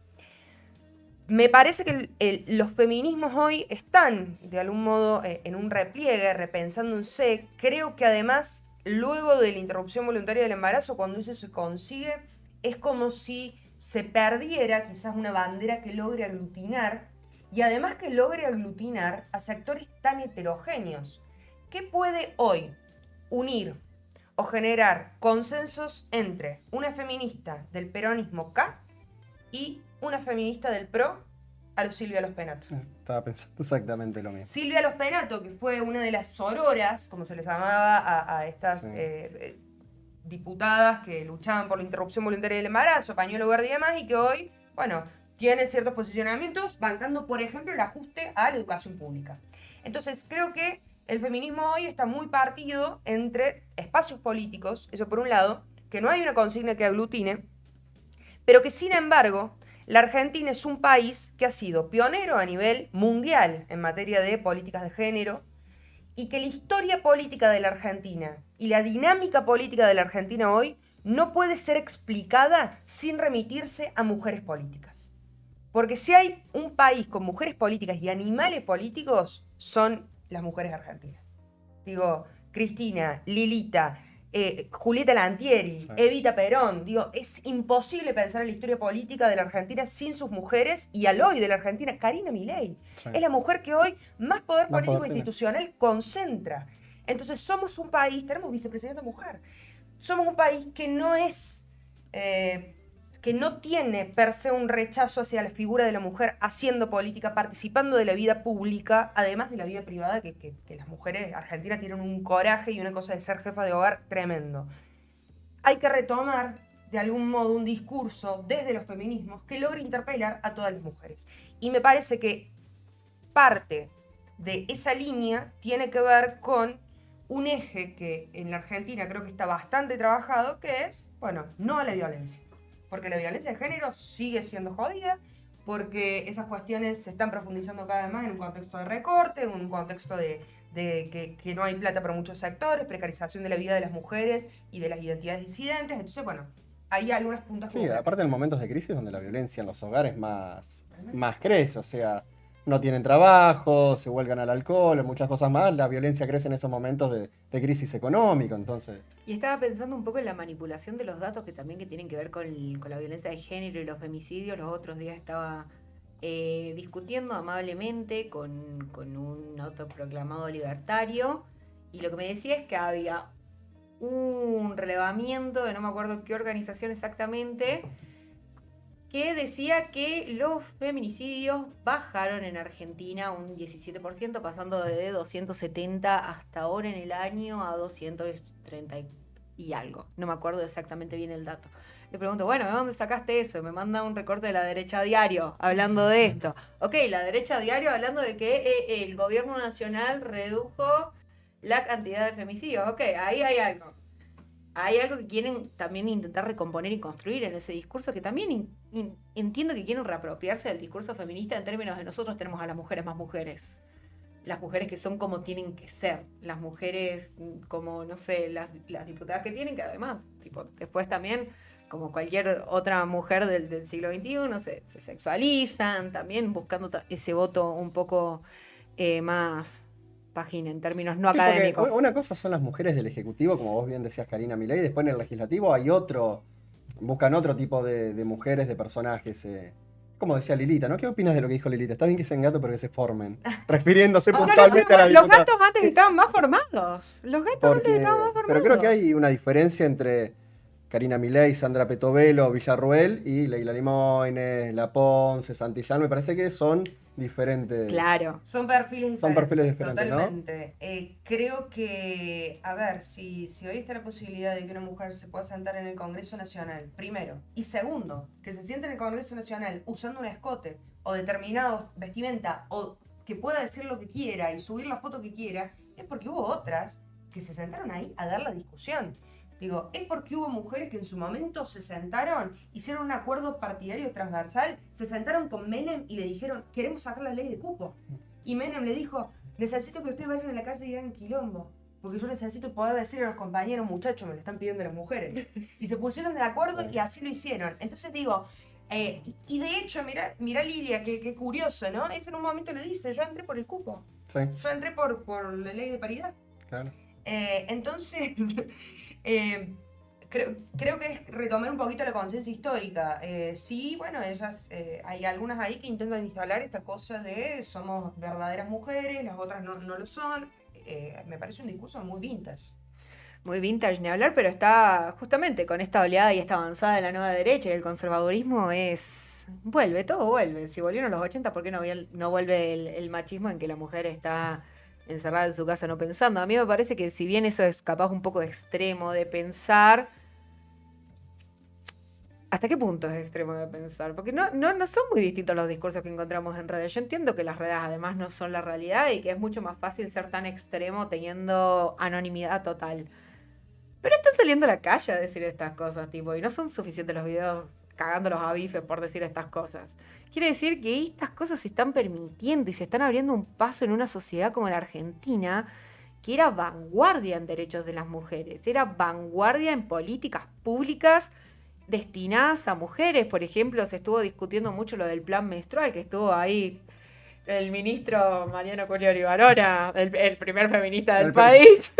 Me parece que los feminismos hoy están, de algún modo, en un repliegue, repensándose. Creo que además, luego de la interrupción voluntaria del embarazo, cuando eso se consigue, es como si se perdiera quizás una bandera que logre aglutinar y además que logre aglutinar a sectores tan heterogéneos. ¿Qué puede hoy unir o generar consensos entre una feminista del peronismo K y una feminista del PRO a lo Silvia Los Penato? Estaba pensando exactamente lo mismo. Silvia Los Penato, que fue una de las sororas, como se les llamaba a estas Sí. diputadas que luchaban por la interrupción voluntaria del embarazo, pañuelo verde y demás, y que hoy, bueno, tiene ciertos posicionamientos bancando, por ejemplo, el ajuste a la educación pública. Entonces, creo que el feminismo hoy está muy partido entre espacios políticos, eso por un lado, que no hay una consigna que aglutine, pero que sin embargo, la Argentina es un país que ha sido pionero a nivel mundial en materia de políticas de género, y que la historia política de la Argentina y la dinámica política de la Argentina hoy no puede ser explicada sin remitirse a mujeres políticas. Porque si hay un país con mujeres políticas y animales políticos, son las mujeres argentinas. Digo, Cristina, Lilita, Julieta Lantieri, Sí. Evita Perón. Digo, es imposible pensar en la historia política de la Argentina sin sus mujeres y al hoy de la Argentina, Karina Milei. Sí. Es la mujer que hoy más poder Más político poder e tiene. institucional concentra. Entonces somos un país, tenemos vicepresidenta mujer, somos un país que no es, que no tiene per se un rechazo hacia la figura de la mujer haciendo política, participando de la vida pública, además de la vida privada, que las mujeres argentinas tienen un coraje y una cosa de ser jefa de hogar tremendo. Hay que retomar de algún modo un discurso desde los feminismos que logre interpelar a todas las mujeres. Y me parece que parte de esa línea tiene que ver con un eje que en la Argentina creo que está bastante trabajado, que es, bueno, no a la violencia. Porque la violencia de género sigue siendo jodida, porque esas cuestiones se están profundizando cada vez más en un contexto de recorte, en un contexto de que no hay plata para muchos sectores, precarización de la vida de las mujeres y de las identidades disidentes. Entonces, bueno, hay algunas puntas. Sí, aparte en momentos de crisis donde la violencia en los hogares más crece, o sea, no tienen trabajo, se vuelcan al alcohol, muchas cosas más, la violencia crece en esos momentos de crisis económica, entonces... Y estaba pensando un poco en la manipulación de los datos que también que tienen que ver con la violencia de género y los femicidios. Los otros días estaba discutiendo amablemente con un autoproclamado libertario, y lo que me decía es que había un relevamiento de no me acuerdo qué organización exactamente, que decía que los feminicidios bajaron en Argentina un 17%, pasando de 270 hasta ahora en el año a 230 y algo. No me acuerdo exactamente bien el dato. Le pregunto, bueno, ¿de dónde sacaste eso? Me manda un recorte de La Derecha Diario hablando de esto. Ok, La Derecha Diario hablando de que el gobierno nacional redujo la cantidad de femicidios. Ok, ahí hay algo. Hay algo que quieren también intentar recomponer y construir en ese discurso, que también entiendo que quieren reapropiarse del discurso feminista en términos de nosotros tenemos a las mujeres más mujeres. Las mujeres que son como tienen que ser. Las mujeres como, no sé, las diputadas que tienen, que además, tipo, después también, como cualquier otra mujer del siglo XXI, se sexualizan, también buscando ese voto un poco más página en términos no académicos. Una cosa son las mujeres del Ejecutivo, como vos bien decías, Karina Milei, y después en el Legislativo hay buscan otro tipo de mujeres, de personajes. Como decía Lilita, ¿no? ¿Qué opinas de lo que dijo Lilita? Está bien que sean gatos, pero que se formen. Refiriéndose puntualmente a la diputada. Los gatos antes estaban más formados. Pero creo que hay una diferencia entre Karina Milei, Sandra Petovelo, Villarruel y Leila Limones, La Ponce, Santillán. Me parece que son diferentes. Claro. Son perfiles diferentes. Son perfiles diferentes, totalmente. ¿No? Creo que, a ver, si hoy está la posibilidad de que una mujer se pueda sentar en el Congreso Nacional, primero, y segundo, que se siente en el Congreso Nacional usando un escote o determinado vestimenta, o que pueda decir lo que quiera y subir la foto que quiera, es porque hubo otras que se sentaron ahí a dar la discusión. Digo, es porque hubo mujeres que en su momento se sentaron, hicieron un acuerdo partidario transversal, se sentaron con Menem y le dijeron, queremos sacar la ley de cupo. Y Menem le dijo, necesito que ustedes vayan a la calle y hagan quilombo, porque yo necesito poder decirle a los compañeros, muchachos, me lo están pidiendo las mujeres. Y se pusieron de acuerdo y así lo hicieron. Entonces digo, y de hecho, mirá Lilia, qué curioso, ¿no? Eso en un momento le dice, yo entré por el cupo. Sí. Yo entré por la ley de paridad. Claro. Entonces... creo que es retomar un poquito la conciencia histórica. Sí, bueno, hay algunas ahí que intentan instalar esta cosa de somos verdaderas mujeres, las otras no lo son. Me parece un discurso muy vintage. Muy vintage ni hablar, pero está justamente con esta oleada y esta avanzada de la nueva derecha y el conservadurismo todo vuelve. Si volvieron los 80, ¿por qué no vuelve el machismo en que la mujer está encerrada en su casa no pensando? A mí me parece que si bien eso es capaz un poco de extremo de pensar, ¿hasta qué punto es extremo de pensar? Porque no son muy distintos los discursos que encontramos en redes. Yo entiendo que las redes además no son la realidad y que es mucho más fácil ser tan extremo teniendo anonimidad total. Pero están saliendo a la calle a decir estas cosas, tipo, y no son suficientes los videos cagándolos a bife por decir estas cosas. Quiere decir que estas cosas se están permitiendo y se están abriendo un paso en una sociedad como la Argentina, que era vanguardia en derechos de las mujeres, era vanguardia en políticas públicas destinadas a mujeres. Por ejemplo, se estuvo discutiendo mucho lo del plan menstrual, que estuvo ahí el ministro Mariano Curioli Barona, el primer feminista del país.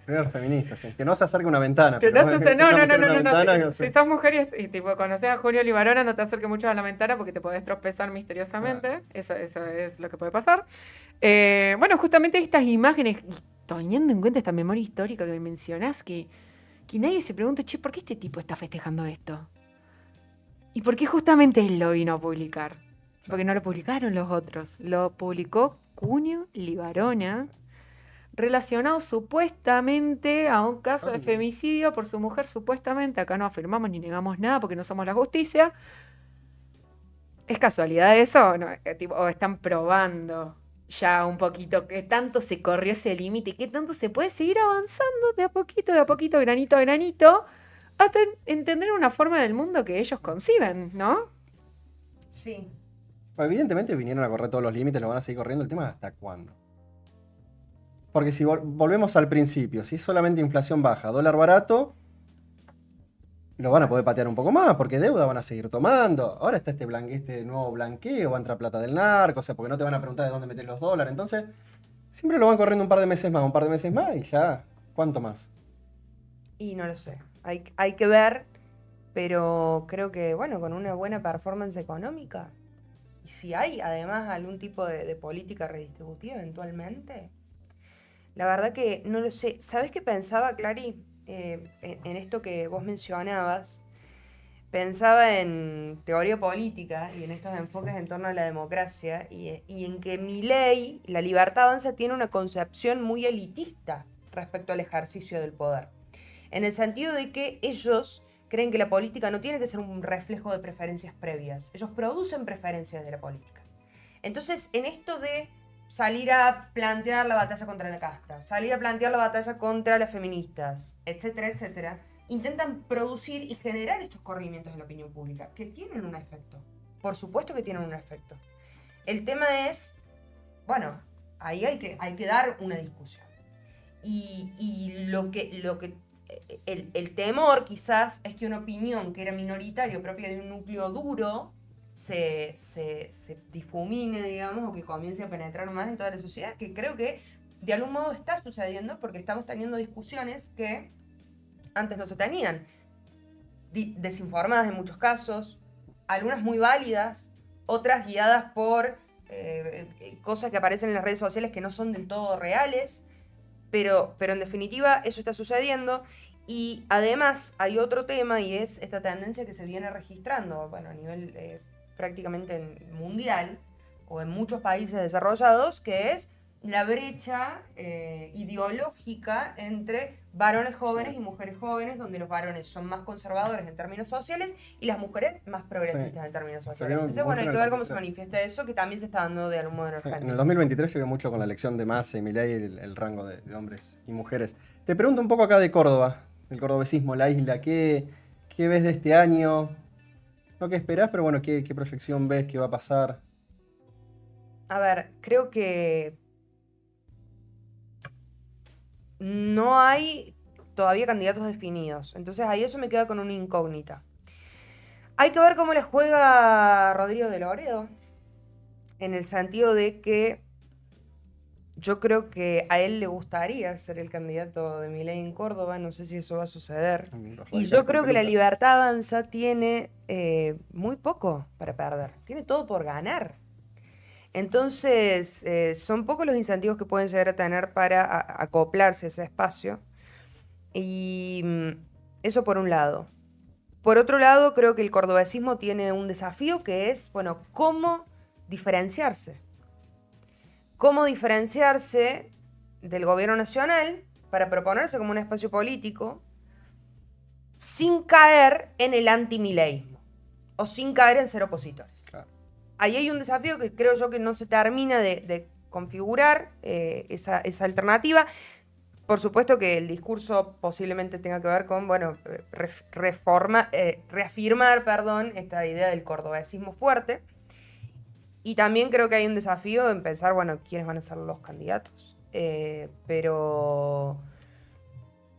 Primer feminista, sí. Que no se acerque a una ventana. Que no. Si sos mujer y tipo conoces a Julio Libarona, no te acerques mucho a la ventana porque te podés tropezar misteriosamente. Claro. Eso es lo que puede pasar. Bueno, justamente estas imágenes, y teniendo en cuenta esta memoria histórica que me mencionás, que nadie se pregunte, che, ¿por qué este tipo está festejando esto? ¿Y por qué justamente él lo vino a publicar? Porque no lo publicaron los otros. Lo publicó Cunio Libarona, relacionado supuestamente a un caso de femicidio por su mujer, supuestamente. Acá no afirmamos ni negamos nada porque no somos la justicia. ¿Es casualidad eso o no? O están probando ya un poquito qué tanto se corrió ese límite y qué tanto se puede seguir avanzando de a poquito, granito a granito, hasta entender una forma del mundo que ellos conciben, ¿no? Sí. Evidentemente vinieron a correr todos los límites, lo van a seguir corriendo. El tema es hasta cuándo. Porque si volvemos al principio, si es solamente inflación baja, dólar barato, lo van a poder patear un poco más, porque deuda van a seguir tomando. Ahora está este nuevo blanqueo, va a entrar plata del narco, o sea, porque no te van a preguntar de dónde meter los dólares. Entonces, siempre lo van corriendo un par de meses más, y ya, ¿cuánto más? Y no lo sé. Hay que ver, pero creo que, bueno, con una buena performance económica, y si hay además algún tipo de política redistributiva eventualmente, la verdad que no lo sé. ¿Sabes qué pensaba, Clary? En esto que vos mencionabas, pensaba en teoría política y en estos enfoques en torno a la democracia y en que Milei, la libertad avanza, tiene una concepción muy elitista respecto al ejercicio del poder. En el sentido de que ellos creen que la política no tiene que ser un reflejo de preferencias previas. Ellos producen preferencias de la política. Entonces, en esto de salir a plantear la batalla contra la casta, salir a plantear la batalla contra las feministas, etcétera, etcétera, intentan producir y generar estos corrimientos en la opinión pública, que tienen un efecto. Por supuesto que tienen un efecto. El tema es, bueno, ahí hay que dar una discusión. Y el temor quizás es que una opinión que era minoritaria, propia de un núcleo duro, se difumine, digamos, o que comience a penetrar más en toda la sociedad, que creo que de algún modo está sucediendo porque estamos teniendo discusiones que antes no se tenían, desinformadas en muchos casos, algunas muy válidas, otras guiadas por cosas que aparecen en las redes sociales que no son del todo reales, pero en definitiva eso está sucediendo. Y además hay otro tema y es esta tendencia que se viene registrando, bueno, a nivel prácticamente mundial o en muchos países desarrollados, que es la brecha ideológica entre varones jóvenes y mujeres jóvenes, donde los varones son más conservadores en términos sociales y las mujeres más progresistas en términos sociales. Entonces, bueno, hay que ver cómo se manifiesta eso, que también se está dando de algún modo en Argentina. En el 2023 se ve mucho con la elección de Massa y Milei el rango de hombres y mujeres. Te pregunto un poco acá de Córdoba, el cordobesismo, la isla, ¿qué ves de este año? No qué esperás, pero bueno, ¿qué proyección ves? ¿Qué va a pasar? A ver, creo que no hay todavía candidatos definidos. Entonces ahí eso me queda con una incógnita. Hay que ver cómo le juega Rodrigo de Loredo, en el sentido de que yo creo que a él le gustaría ser el candidato de Milei en Córdoba, no sé si eso va a suceder. Y yo creo que la Libertad Avanza tiene muy poco para perder, tiene todo por ganar. Entonces, son pocos los incentivos que pueden llegar a tener para acoplarse a ese espacio. Y eso por un lado. Por otro lado, creo que el cordobesismo tiene un desafío que es, bueno, ¿cómo diferenciarse? ¿Cómo diferenciarse del gobierno nacional para proponerse como un espacio político sin caer en el antimileísmo o sin caer en ser opositores? Claro. Ahí hay un desafío que creo yo que no se termina de configurar esa alternativa. Por supuesto que el discurso posiblemente tenga que ver con, bueno, reafirmar, esta idea del cordobesismo fuerte. Y también creo que hay un desafío en pensar, bueno, quiénes van a ser los candidatos. Pero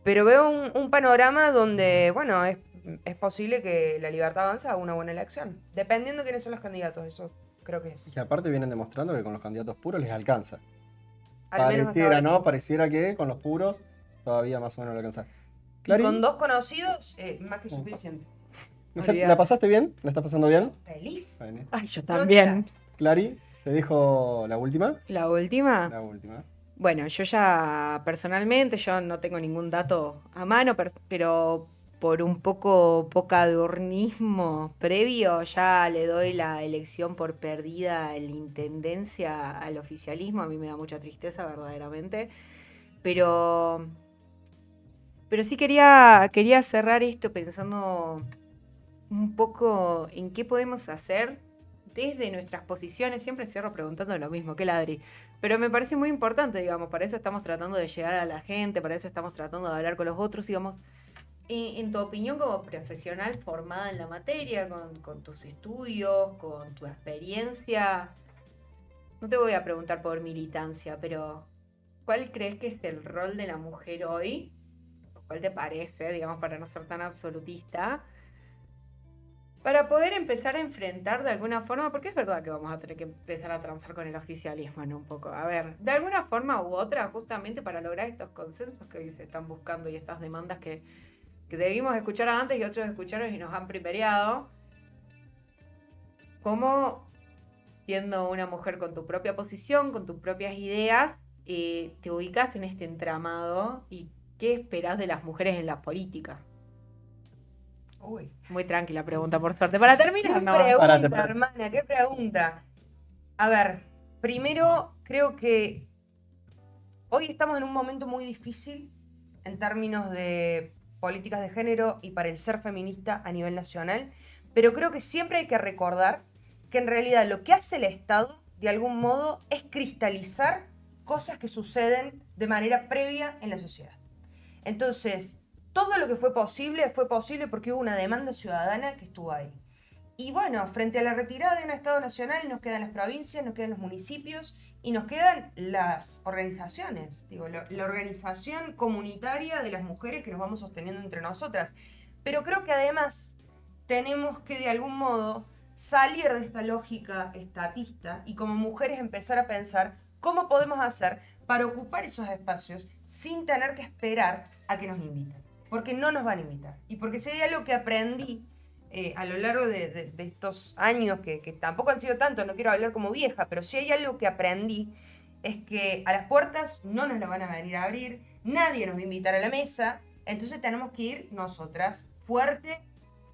veo un panorama donde, bueno, es posible que la Libertad Avanza haga una buena elección. Dependiendo de quiénes son los candidatos, eso creo que es. Y aparte vienen demostrando que con los candidatos puros les alcanza. Pareciera que con los puros todavía más o menos le alcanza. Y con dos conocidos, más que suficiente. ¿La pasaste bien? ¿La estás pasando bien? Feliz. Ay, yo también. Clary, ¿te dejo la última? ¿La última? La última. Bueno, yo ya personalmente, yo no tengo ningún dato a mano, pero por un poca diurnismo previo, ya le doy la elección por perdida en la intendencia al oficialismo. A mí me da mucha tristeza, verdaderamente. Pero sí quería cerrar esto pensando un poco en qué podemos hacer desde nuestras posiciones. Siempre cierro preguntando lo mismo, qué ladri. Pero me parece muy importante, digamos, para eso estamos tratando de llegar a la gente, para eso estamos tratando de hablar con los otros, digamos. En tu opinión como profesional formada en la materia, con tus estudios, con tu experiencia, no te voy a preguntar por militancia, pero ¿cuál crees que es el rol de la mujer hoy? ¿Cuál te parece, digamos, para no ser tan absolutista? Para poder empezar a enfrentar de alguna forma, porque es verdad que vamos a tener que empezar a transar con el oficialismo en un poco. A ver, de alguna forma u otra, justamente para lograr estos consensos que hoy se están buscando y estas demandas que debimos escuchar antes y otros escucharon y nos han primereado, ¿cómo, siendo una mujer con tu propia posición, con tus propias ideas, te ubicas en este entramado y qué esperás de las mujeres en la política? Uy. Muy tranquila pregunta, por suerte. Para terminar, ¿Qué no. pregunta, hermana? ¿Qué pregunta? A ver, primero creo que hoy estamos en un momento muy difícil en términos de políticas de género y para el ser feminista a nivel nacional, pero creo que siempre hay que recordar que en realidad lo que hace el Estado, de algún modo, es cristalizar cosas que suceden de manera previa en la sociedad. Entonces, todo lo que fue posible porque hubo una demanda ciudadana que estuvo ahí. Y bueno, frente a la retirada de un Estado nacional nos quedan las provincias, nos quedan los municipios y nos quedan las organizaciones. Digo, la organización comunitaria de las mujeres que nos vamos sosteniendo entre nosotras. Pero creo que además tenemos que de algún modo salir de esta lógica estatista y como mujeres empezar a pensar cómo podemos hacer para ocupar esos espacios sin tener que esperar a que nos inviten. Porque no nos van a invitar. Y porque si hay algo que aprendí a lo largo de estos años, que tampoco han sido tanto, no quiero hablar como vieja, pero si hay algo que aprendí, es que a las puertas no nos la van a venir a abrir, nadie nos va a invitar a la mesa, entonces tenemos que ir nosotras fuerte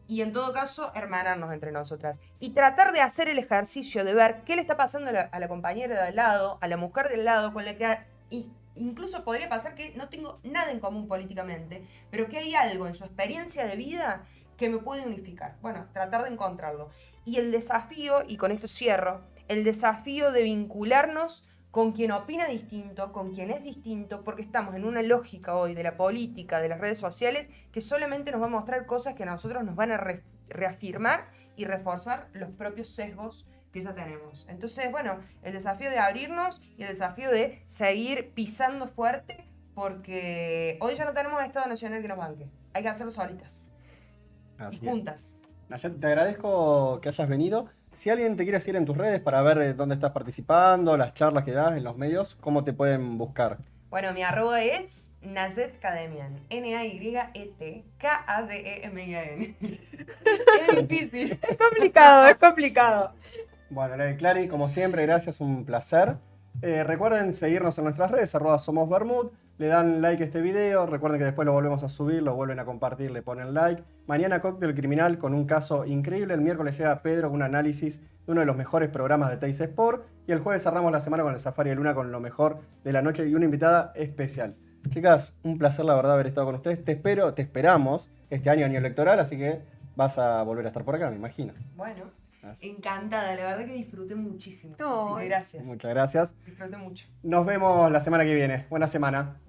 y en todo caso hermanarnos entre nosotras. Y tratar de hacer el ejercicio de ver qué le está pasando a la compañera de al lado, a la mujer del lado, con la que... Incluso podría pasar que no tengo nada en común políticamente, pero que hay algo en su experiencia de vida que me puede unificar. Bueno, tratar de encontrarlo. Y el desafío, y con esto cierro, el desafío de vincularnos con quien opina distinto, con quien es distinto, porque estamos en una lógica hoy de la política, de las redes sociales, que solamente nos va a mostrar cosas que a nosotros nos van a reafirmar y reforzar los propios sesgos que ya tenemos. Entonces, bueno, el desafío de abrirnos y el desafío de seguir pisando fuerte, porque hoy ya no tenemos Estado Nacional que nos banque. Hay que hacerlo solitas. Así y juntas. Nayet, te agradezco que hayas venido. Si alguien te quiere seguir en tus redes para ver dónde estás participando, las charlas que das en los medios, ¿cómo te pueden buscar? Bueno, mi arroba es Nayet Kademian. Nayet-Kademian. Es difícil. Es complicado, es complicado. Bueno, Clary, como siempre, gracias, un placer. Recuerden seguirnos en nuestras redes, @SomosBermud. Le dan like a este video, recuerden que después lo volvemos a subir, lo vuelven a compartir, le ponen like. Mañana Cóctel Criminal con un caso increíble. El miércoles llega Pedro con un análisis de uno de los mejores programas de Teis Sport. Y el jueves cerramos la semana con el Safari de Luna con lo mejor de la noche y una invitada especial. Chicas, un placer la verdad haber estado con ustedes. Te esperamos este año electoral, así que vas a volver a estar por acá, me imagino. Bueno, Así. encantada, la verdad que disfruté muchísimo. No, Así que gracias. Muchas gracias. Disfruté mucho. Nos vemos la semana que viene. Buena semana.